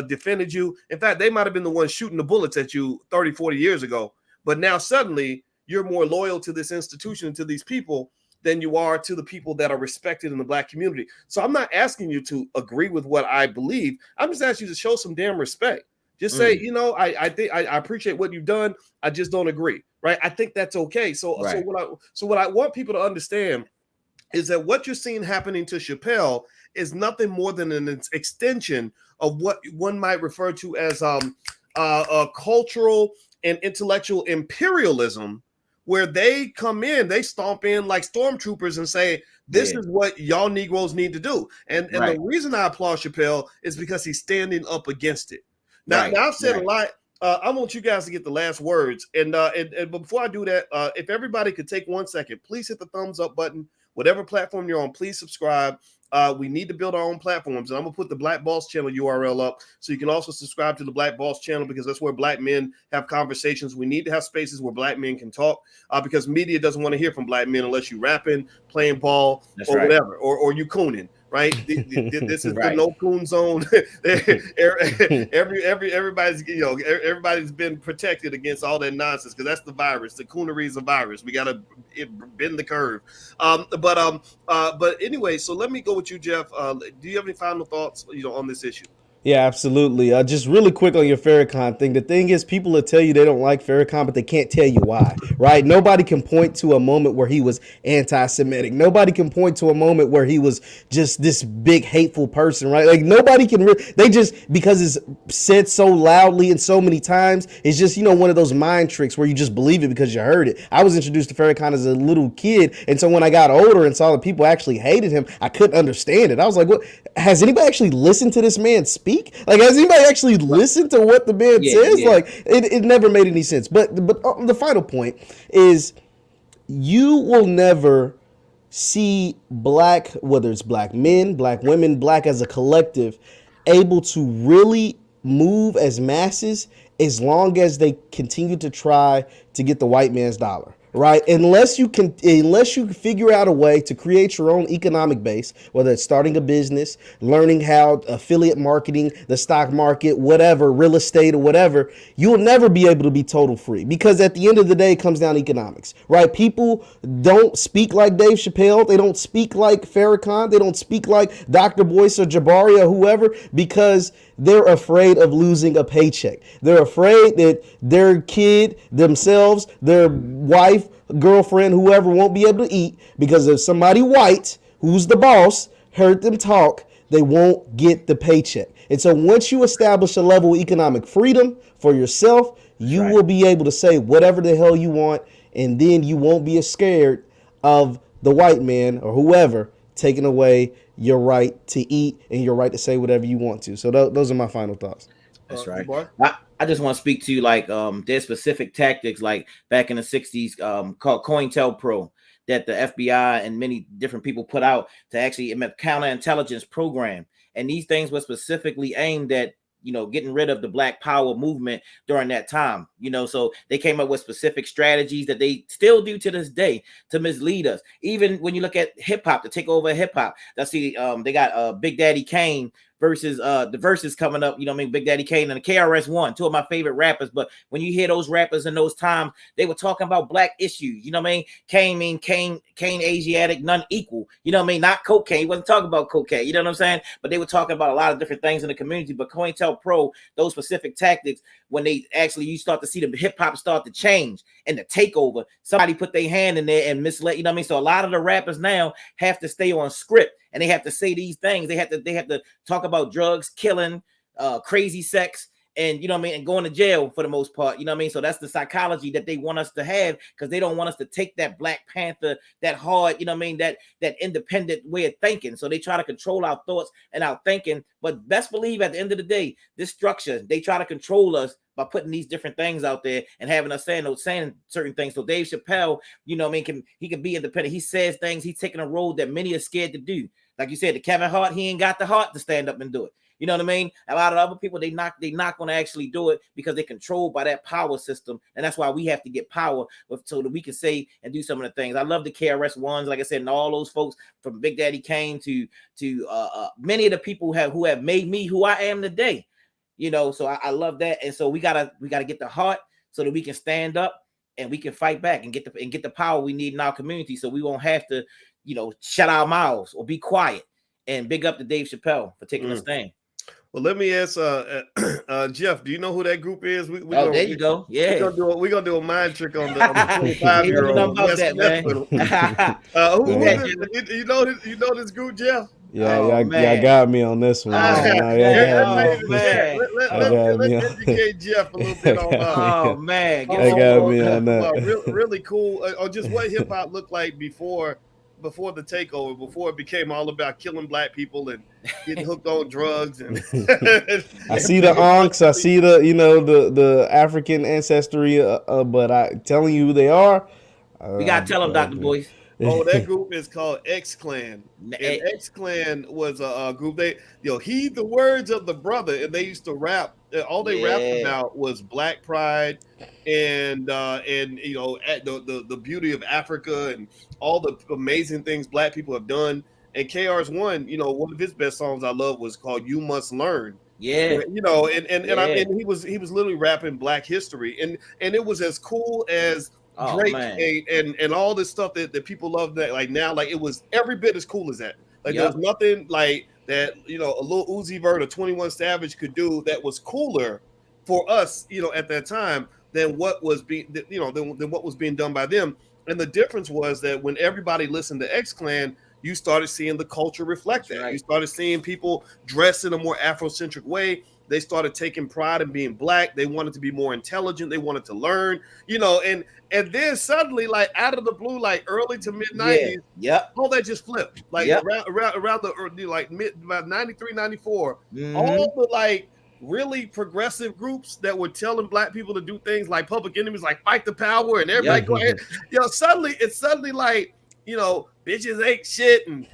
defended you. In fact, they might have been the ones shooting the bullets at you 30, 40 years ago. But now suddenly you're more loyal to this institution and to these people than you are to the people that are respected in the Black community. So I'm not asking you to agree with what I believe. I'm just asking you to show some damn respect. Just say, I think I appreciate what you've done. I just don't agree, right? I think that's okay. So what I want people to understand is that what you're seeing happening to Chappelle is nothing more than an extension of what one might refer to as a cultural and intellectual imperialism, where they come in, they stomp in like stormtroopers and say, this is what y'all Negroes need to do. And the reason I applaud Chappelle is because he's standing up against it. Now I've said a lot. I want you guys to get the last words. And before I do that, if everybody could take 1 second, please hit the thumbs up button. Whatever platform you're on, please subscribe. We need to build our own platforms. And I'm going to put the Black Boss Channel URL up so you can also subscribe to the Black Boss Channel, because that's where Black men have conversations. We need to have spaces where Black men can talk, because media doesn't want to hear from Black men unless you rapping, playing ball, whatever, or you cooning. Right, this is the no coon zone. Everybody's been protected against all that nonsense, because that's the virus. The coonery is a virus. We gotta bend the curve. But anyway, so let me go with you, Jeff. Do you have any final thoughts, on this issue? Yeah, absolutely. Just really quick on your Farrakhan thing. The thing is, people will tell you they don't like Farrakhan, but they can't tell you why, right? Nobody can point to a moment where he was anti-Semitic. Nobody can point to a moment where he was just this big hateful person, right? Like nobody can they just, because it's said so loudly and so many times, it's just, one of those mind tricks where you just believe it because you heard it. I was introduced to Farrakhan as a little kid, and so when I got older and saw that people actually hated him, I couldn't understand it. I was like, what? Has anybody actually listened to this man speak? Like, has anybody actually listened to what the man says? Yeah. Like, it never made any sense. But the final point is, you will never see Black, whether it's Black men, Black women, Black as a collective, able to really move as masses as long as they continue to try to get the white man's dollar. Right, unless you figure out a way to create your own economic base, whether it's starting a business, learning how affiliate marketing, the stock market, whatever, real estate or whatever, you'll never be able to be total free, because at the end of the day, it comes down to economics, right? People don't speak like Dave Chappelle. They don't speak like Farrakhan. They don't speak like Dr. Boyce or Jabari or whoever, because they're afraid of losing a paycheck. They're afraid that their kid, themselves, their wife, girlfriend, whoever won't be able to eat, because if somebody white who's the boss heard them talk, they won't get the paycheck. And so once you establish a level of economic freedom for yourself, you will be able to say whatever the hell you want, and then you won't be as scared of the white man or whoever taking away your right to eat and your right to say whatever you want to. So those are my final thoughts. That's right. I just want to speak to you, like, there's specific tactics, like back in the 60s, called COINTELPRO, that the FBI and many different people put out to actually counterintelligence program. And these things were specifically aimed at, getting rid of the Black Power movement during that time, so they came up with specific strategies that they still do to this day to mislead us. Even when you look at hip hop, to take over hip hop, they got Big Daddy Kane versus the verses coming up, you know what I mean, Big Daddy Kane and the KRS-One, two of my favorite rappers. But when you hear those rappers in those times, they were talking about black issues, you know what I mean? Kane Asiatic, none equal, you know what I mean? Not cocaine. He wasn't talking about cocaine, you know what I'm saying? But they were talking about a lot of different things in the community. But COINTELPRO, those specific tactics, when they actually, you start to see the hip hop start to change and the takeover, somebody put their hand in there and misled, you know what I mean? So a lot of the rappers now have to stay on script, and they have to say these things. They have to talk about drugs, killing, crazy sex, and you know what I mean, and going to jail for the most part, you know what I mean? So that's the psychology that they want us to have, because they don't want us to take that Black Panther, that hard, you know what I mean, that independent way of thinking. So they try to control our thoughts and our thinking. But best believe at the end of the day, this structure, they try to control us by putting these different things out there and having us saying certain things. So Dave Chappelle, you know what I mean, he can be independent. He says things, he's taking a road that many are scared to do. Like you said, the Kevin Hart, he ain't got the heart to stand up and do it. You know what I mean? A lot of other people, they not going to actually do it because they're controlled by that power system. And that's why we have to get power so that we can say and do some of the things. I love the KRS-Ones, like I said, and all those folks from Big Daddy Kane to many of the people who have made me who I am today. You know, so I love that. And so we gotta get the heart so that we can stand up and we can fight back and get the power we need in our community, so we won't have to, you know, shut our mouths or be quiet. And big up to Dave Chappelle for taking a stand. Well, let me ask Jeff, do you know who that group is? There you go. Yeah. We're gonna do a mind trick on the 25-year-old. You know this group, Jeff? Yeah, y'all got me on this one. Let educate Jeff a little bit on got me on that. Really cool. Or just what hip hop looked like before the takeover, before it became all about killing Black people and getting hooked on drugs. And I see the onks, I see the African ancestry, but I telling you who they are. We gotta tell them, Dr. Boyce. Oh, that group is called X-Clan. And X-Clan was a group. Heed the words of the brother, and they used to rap. All they rapped about was Black pride and the beauty of Africa and all the amazing things Black people have done. And KRS-One, one of his best songs I love was called "You Must Learn." Yeah, and he was literally rapping Black history, and it was as cool as Drake and all this stuff that people love that like now, like it was every bit as cool as that. Like there's nothing like that, a little Uzi Vert or 21 Savage could do that was cooler for us, at that time than what was being, than what was being done by them. And the difference was that when everybody listened to X-Clan, you started seeing the culture reflect that. Right. You started seeing people dress in a more Afrocentric way. They started taking pride in being Black. They wanted to be more intelligent. They wanted to learn, and then suddenly, like out of the blue, like early to mid 90s, all that just flipped. Like around the like about 93, 94, all the like really progressive groups that were telling Black people to do things like Public Enemies, like fight the power, and everybody go ahead. Suddenly like, bitches ain't shit, and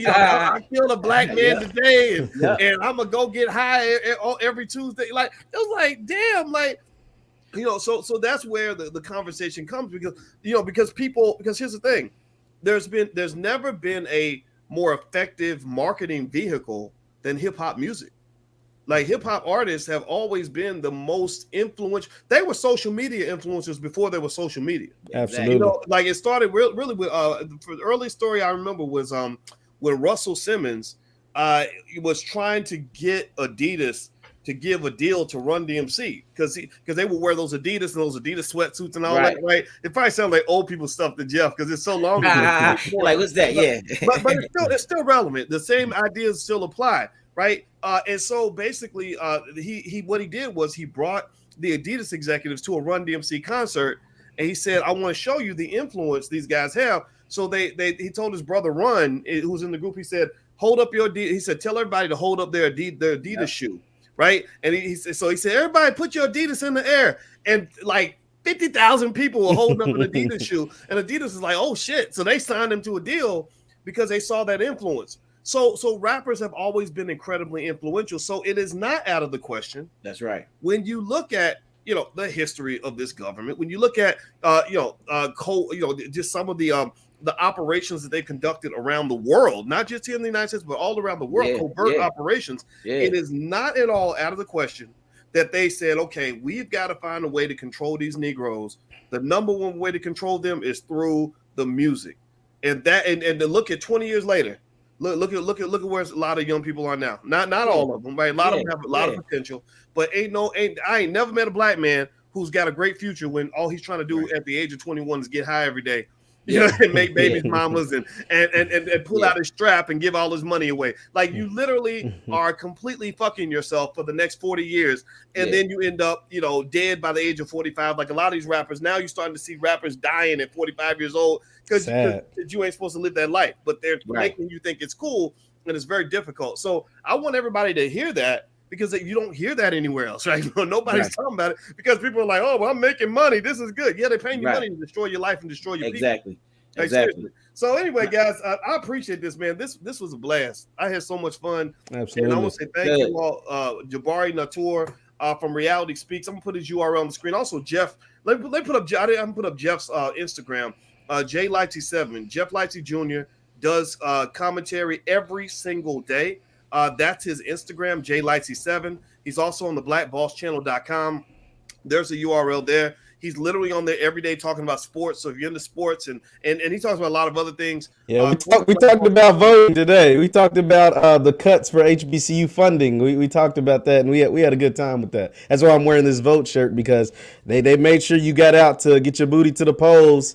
I killed a Black man today, and I'm gonna go get high every Tuesday. Like it was like, damn, like so that's where the conversation comes, because because here's the thing, there's never been a more effective marketing vehicle than hip hop music. Like hip hop artists have always been the most influential. They were social media influencers before there was social media. Absolutely. Like it started really with the early story I remember was when Russell Simmons was trying to get Adidas to give a deal to Run DMC because they would wear those Adidas sweatsuits and all that, right? It probably sounds like old people stuff to Jeff because it's so long ago. Like what's that? Yeah, but it's still relevant. The same ideas still apply. Right. And so basically, what he did was he brought the Adidas executives to a Run DMC concert, and he said, I want to show you the influence these guys have. So he told his brother Run, who's in the group, he said, hold up your Adidas. He said, tell everybody to hold up their Adidas shoe. Right. And he said, everybody put your Adidas in the air. And like 50,000 people were holding up an Adidas shoe. And Adidas is like, oh, shit. So they signed him to a deal because they saw that influence. So rappers have always been incredibly influential. So it is not out of the question. That's right. When you look at, the history of this government, when you look at, just some of the the operations that they conducted around the world, not just here in the United States, but all around the world, covert operations, it is not at all out of the question that they said, okay, we've got to find a way to control these Negroes. The number one way to control them is through the music. And to look at 20 years later, look at where a lot of young people are now. Not all of them, right? A lot of them have a lot of potential, but I ain't never met a black man who's got a great future when all he's trying to do at the age of 21 is get high every day. You know, and make babies mamas and pull out his strap and give all his money away. Like, you literally are completely fucking yourself for the next 40 years. And then you end up, dead by the age of 45. Like a lot of these rappers, now you're starting to see rappers dying at 45 years old because you ain't supposed to live that life, but they're making you think it's cool, and it's very difficult. So I want everybody to hear that, because you don't hear that anywhere else, right? Nobody's talking about it because people are like, oh, well, I'm making money. This is good. Yeah, they're paying you money to destroy your life and destroy your people. Exactly. So anyway, guys, I appreciate this, man. This was a blast. I had so much fun. Absolutely. And I want to say thank you all. Jabari Natur from Reality Speaks. I'm going to put his URL on the screen. Also, Jeff, let me put up, I'm going to put up Jeff's Instagram, J Lightsy7. Jeff Lightsy Jr. does commentary every single day. That's his Instagram, J Lightsy7. He's also on the blackbosschannel.com. There's a URL there. He's literally on there every day talking about sports. So if you're into sports, and he talks about a lot of other things. Yeah, we talked about voting today. We talked about the cuts for HBCU funding. We talked about that, and we had a good time with that. That's why I'm wearing this vote shirt, because they made sure you got out to get your booty to the polls.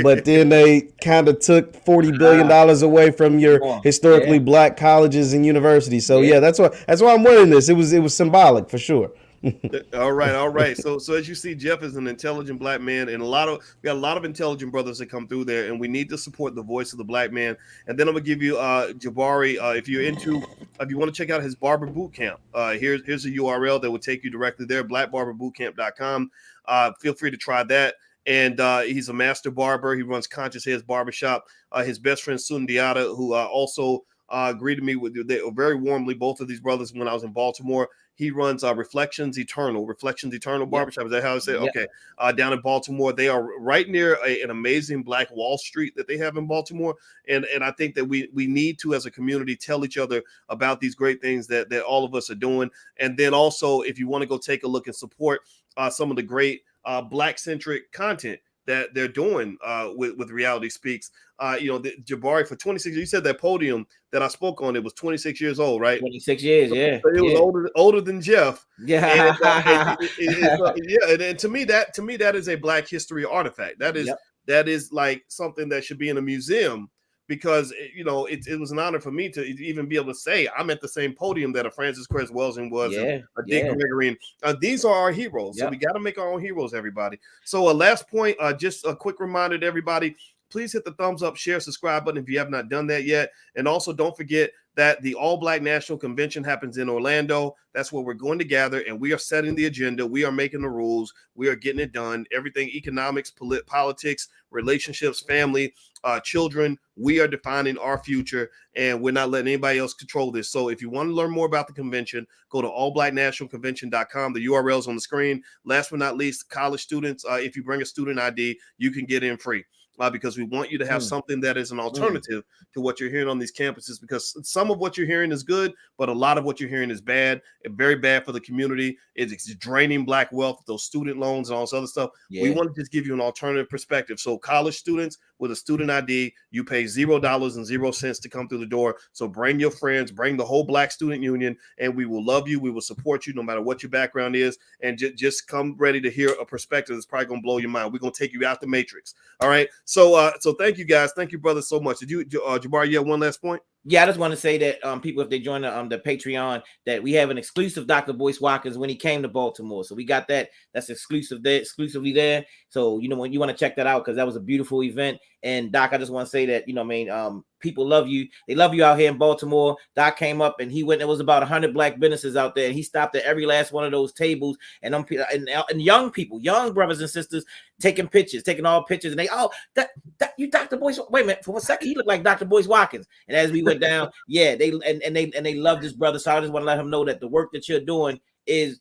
But then they kind of took $40 billion away from your historically black colleges and universities. So that's why I'm wearing this. It was symbolic for sure. All right. So as you see, Jeff is an intelligent black man, and we got a lot of intelligent brothers that come through there, and we need to support the voice of the black man. And then I'm gonna give you Jabari, if you want to check out his barber boot camp, here's a URL that will take you directly there, blackbarberbootcamp.com. Feel free to try that. And he's a master barber. He runs Conscious Heads Barbershop. His best friend, Sundiata, who also greeted me very warmly, both of these brothers, when I was in Baltimore. He runs Reflections Eternal Barbershop. Is that how I say it? Okay. Down in Baltimore. They are right near an amazing Black Wall Street that they have in Baltimore. And I think that we need to, as a community, tell each other about these great things that all of us are doing. And then also, if you want to go take a look and support some of the great Black-centric content that they're doing with Reality Speaks. Jabari, for 26 years, you said that podium that I spoke on, it was 26 years old, right? 26 years, yeah. So it was older than Jeff. Yeah. And to me, that is a Black history artifact. That is like something that should be in a museum, because it was an honor for me to even be able to say I'm at the same podium that a Francis Cress Welsing was, a Dick Gregory. These are our heroes. So we got to make our own heroes, everybody. So last point, just a quick reminder to everybody, please hit the thumbs up, share, subscribe button if you have not done that yet. And also don't forget that the All Black National Convention happens in Orlando. That's where we're going to gather, and we are setting the agenda. We are making the rules. We are getting it done. Everything, economics, politics, relationships, family, children. We are defining our future, and we're not letting anybody else control this. So if you want to learn more about the convention, go to allblacknationalconvention.com. The URL is on the screen. Last but not least, college students, if you bring a student ID, you can get in free. Because we want you to have something that is an alternative to what you're hearing on these campuses, because some of what you're hearing is good, but a lot of what you're hearing is bad and very bad for the community. It's draining Black wealth, those student loans and all this other stuff. We want to just give you an alternative perspective. So college students with a student ID, you pay $0 to come through the door. So bring your friends, bring the whole Black Student Union, and we will love you. We will support you no matter what your background is. And just come ready to hear a perspective that's probably going to blow your mind. We're going to take you out the matrix. All right. So thank you guys. Thank you, brothers, so much. Did you, Jabari, you have one last point? Yeah, I just want to say that people, if they join the Patreon, that we have an exclusive Dr. Boyce Watkins when he came to Baltimore. So we got that. That's exclusively there. So, when you want to check that out, because that was a beautiful event. And Doc, I just want to say that, people love you. They love you out here in Baltimore. Doc came up and he went, there was about 100 Black businesses out there. And he stopped at every last one of those tables. And young people, young brothers and sisters, taking all pictures. And they, that you Dr. Boyce. Wait a minute, for a second, he looked like Dr. Boyce Watkins. And as we went down, they love this brother. So I just want to let him know that the work that you're doing is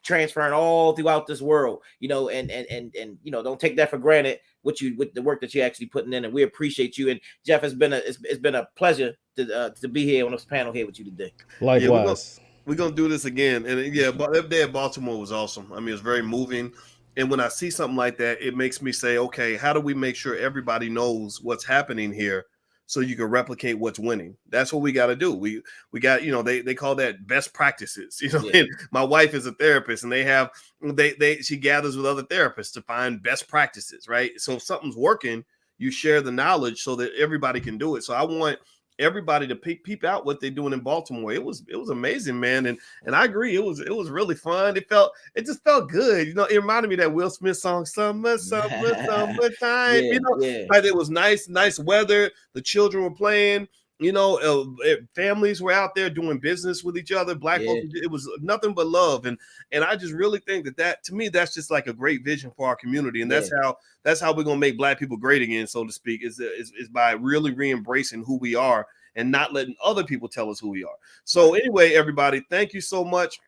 transferring all throughout this world, you know, and you know, don't take that for granted with the work that you're actually putting in, and we appreciate you. And Jeff, it's been a pleasure to be here on this panel here with you today. Likewise. We're gonna do this again, and yeah, but that day at Baltimore was awesome. I mean, it was very moving, and when I see something like that, it makes me say, okay, how do we make sure everybody knows what's happening here, so you can replicate what's winning? That's what we got to do. We got, you know, they call that best practices. You know, Yeah. and my wife is a therapist, and she gathers with other therapists to find best practices, right? So if something's working, you share the knowledge so that everybody can do it. So I want everybody to peep out what they're doing in Baltimore. It was amazing, man, and I agree. It was really fun. It just felt good. You know, it reminded me of that Will Smith song, "Summer, Summer, Summertime." Yeah, you know, yeah. like it was nice weather. The children were playing. You know, families were out there doing business with each other. Black Yeah. folks, it was nothing but love, and I just really think that to me, that's just like a great vision for our community, and that's how we're gonna make Black people great again, so to speak, is by really re-embracing who we are and not letting other people tell us who we are. So anyway, everybody, thank you so much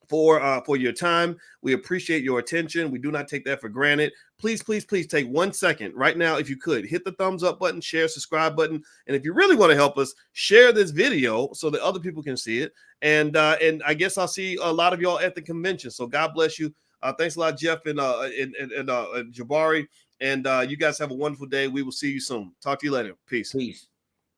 for your time. We appreciate your attention. We do not take that for granted. Please take 1 second right now, if you could, hit the thumbs up button, share, subscribe button, and if you really want to help us, share this video so that other people can see it. And I guess I'll see a lot of y'all at the convention. So God bless you. Thanks a lot, Jeff and Jabari. And you guys have a wonderful day. We will see you soon. Talk to you later. Peace.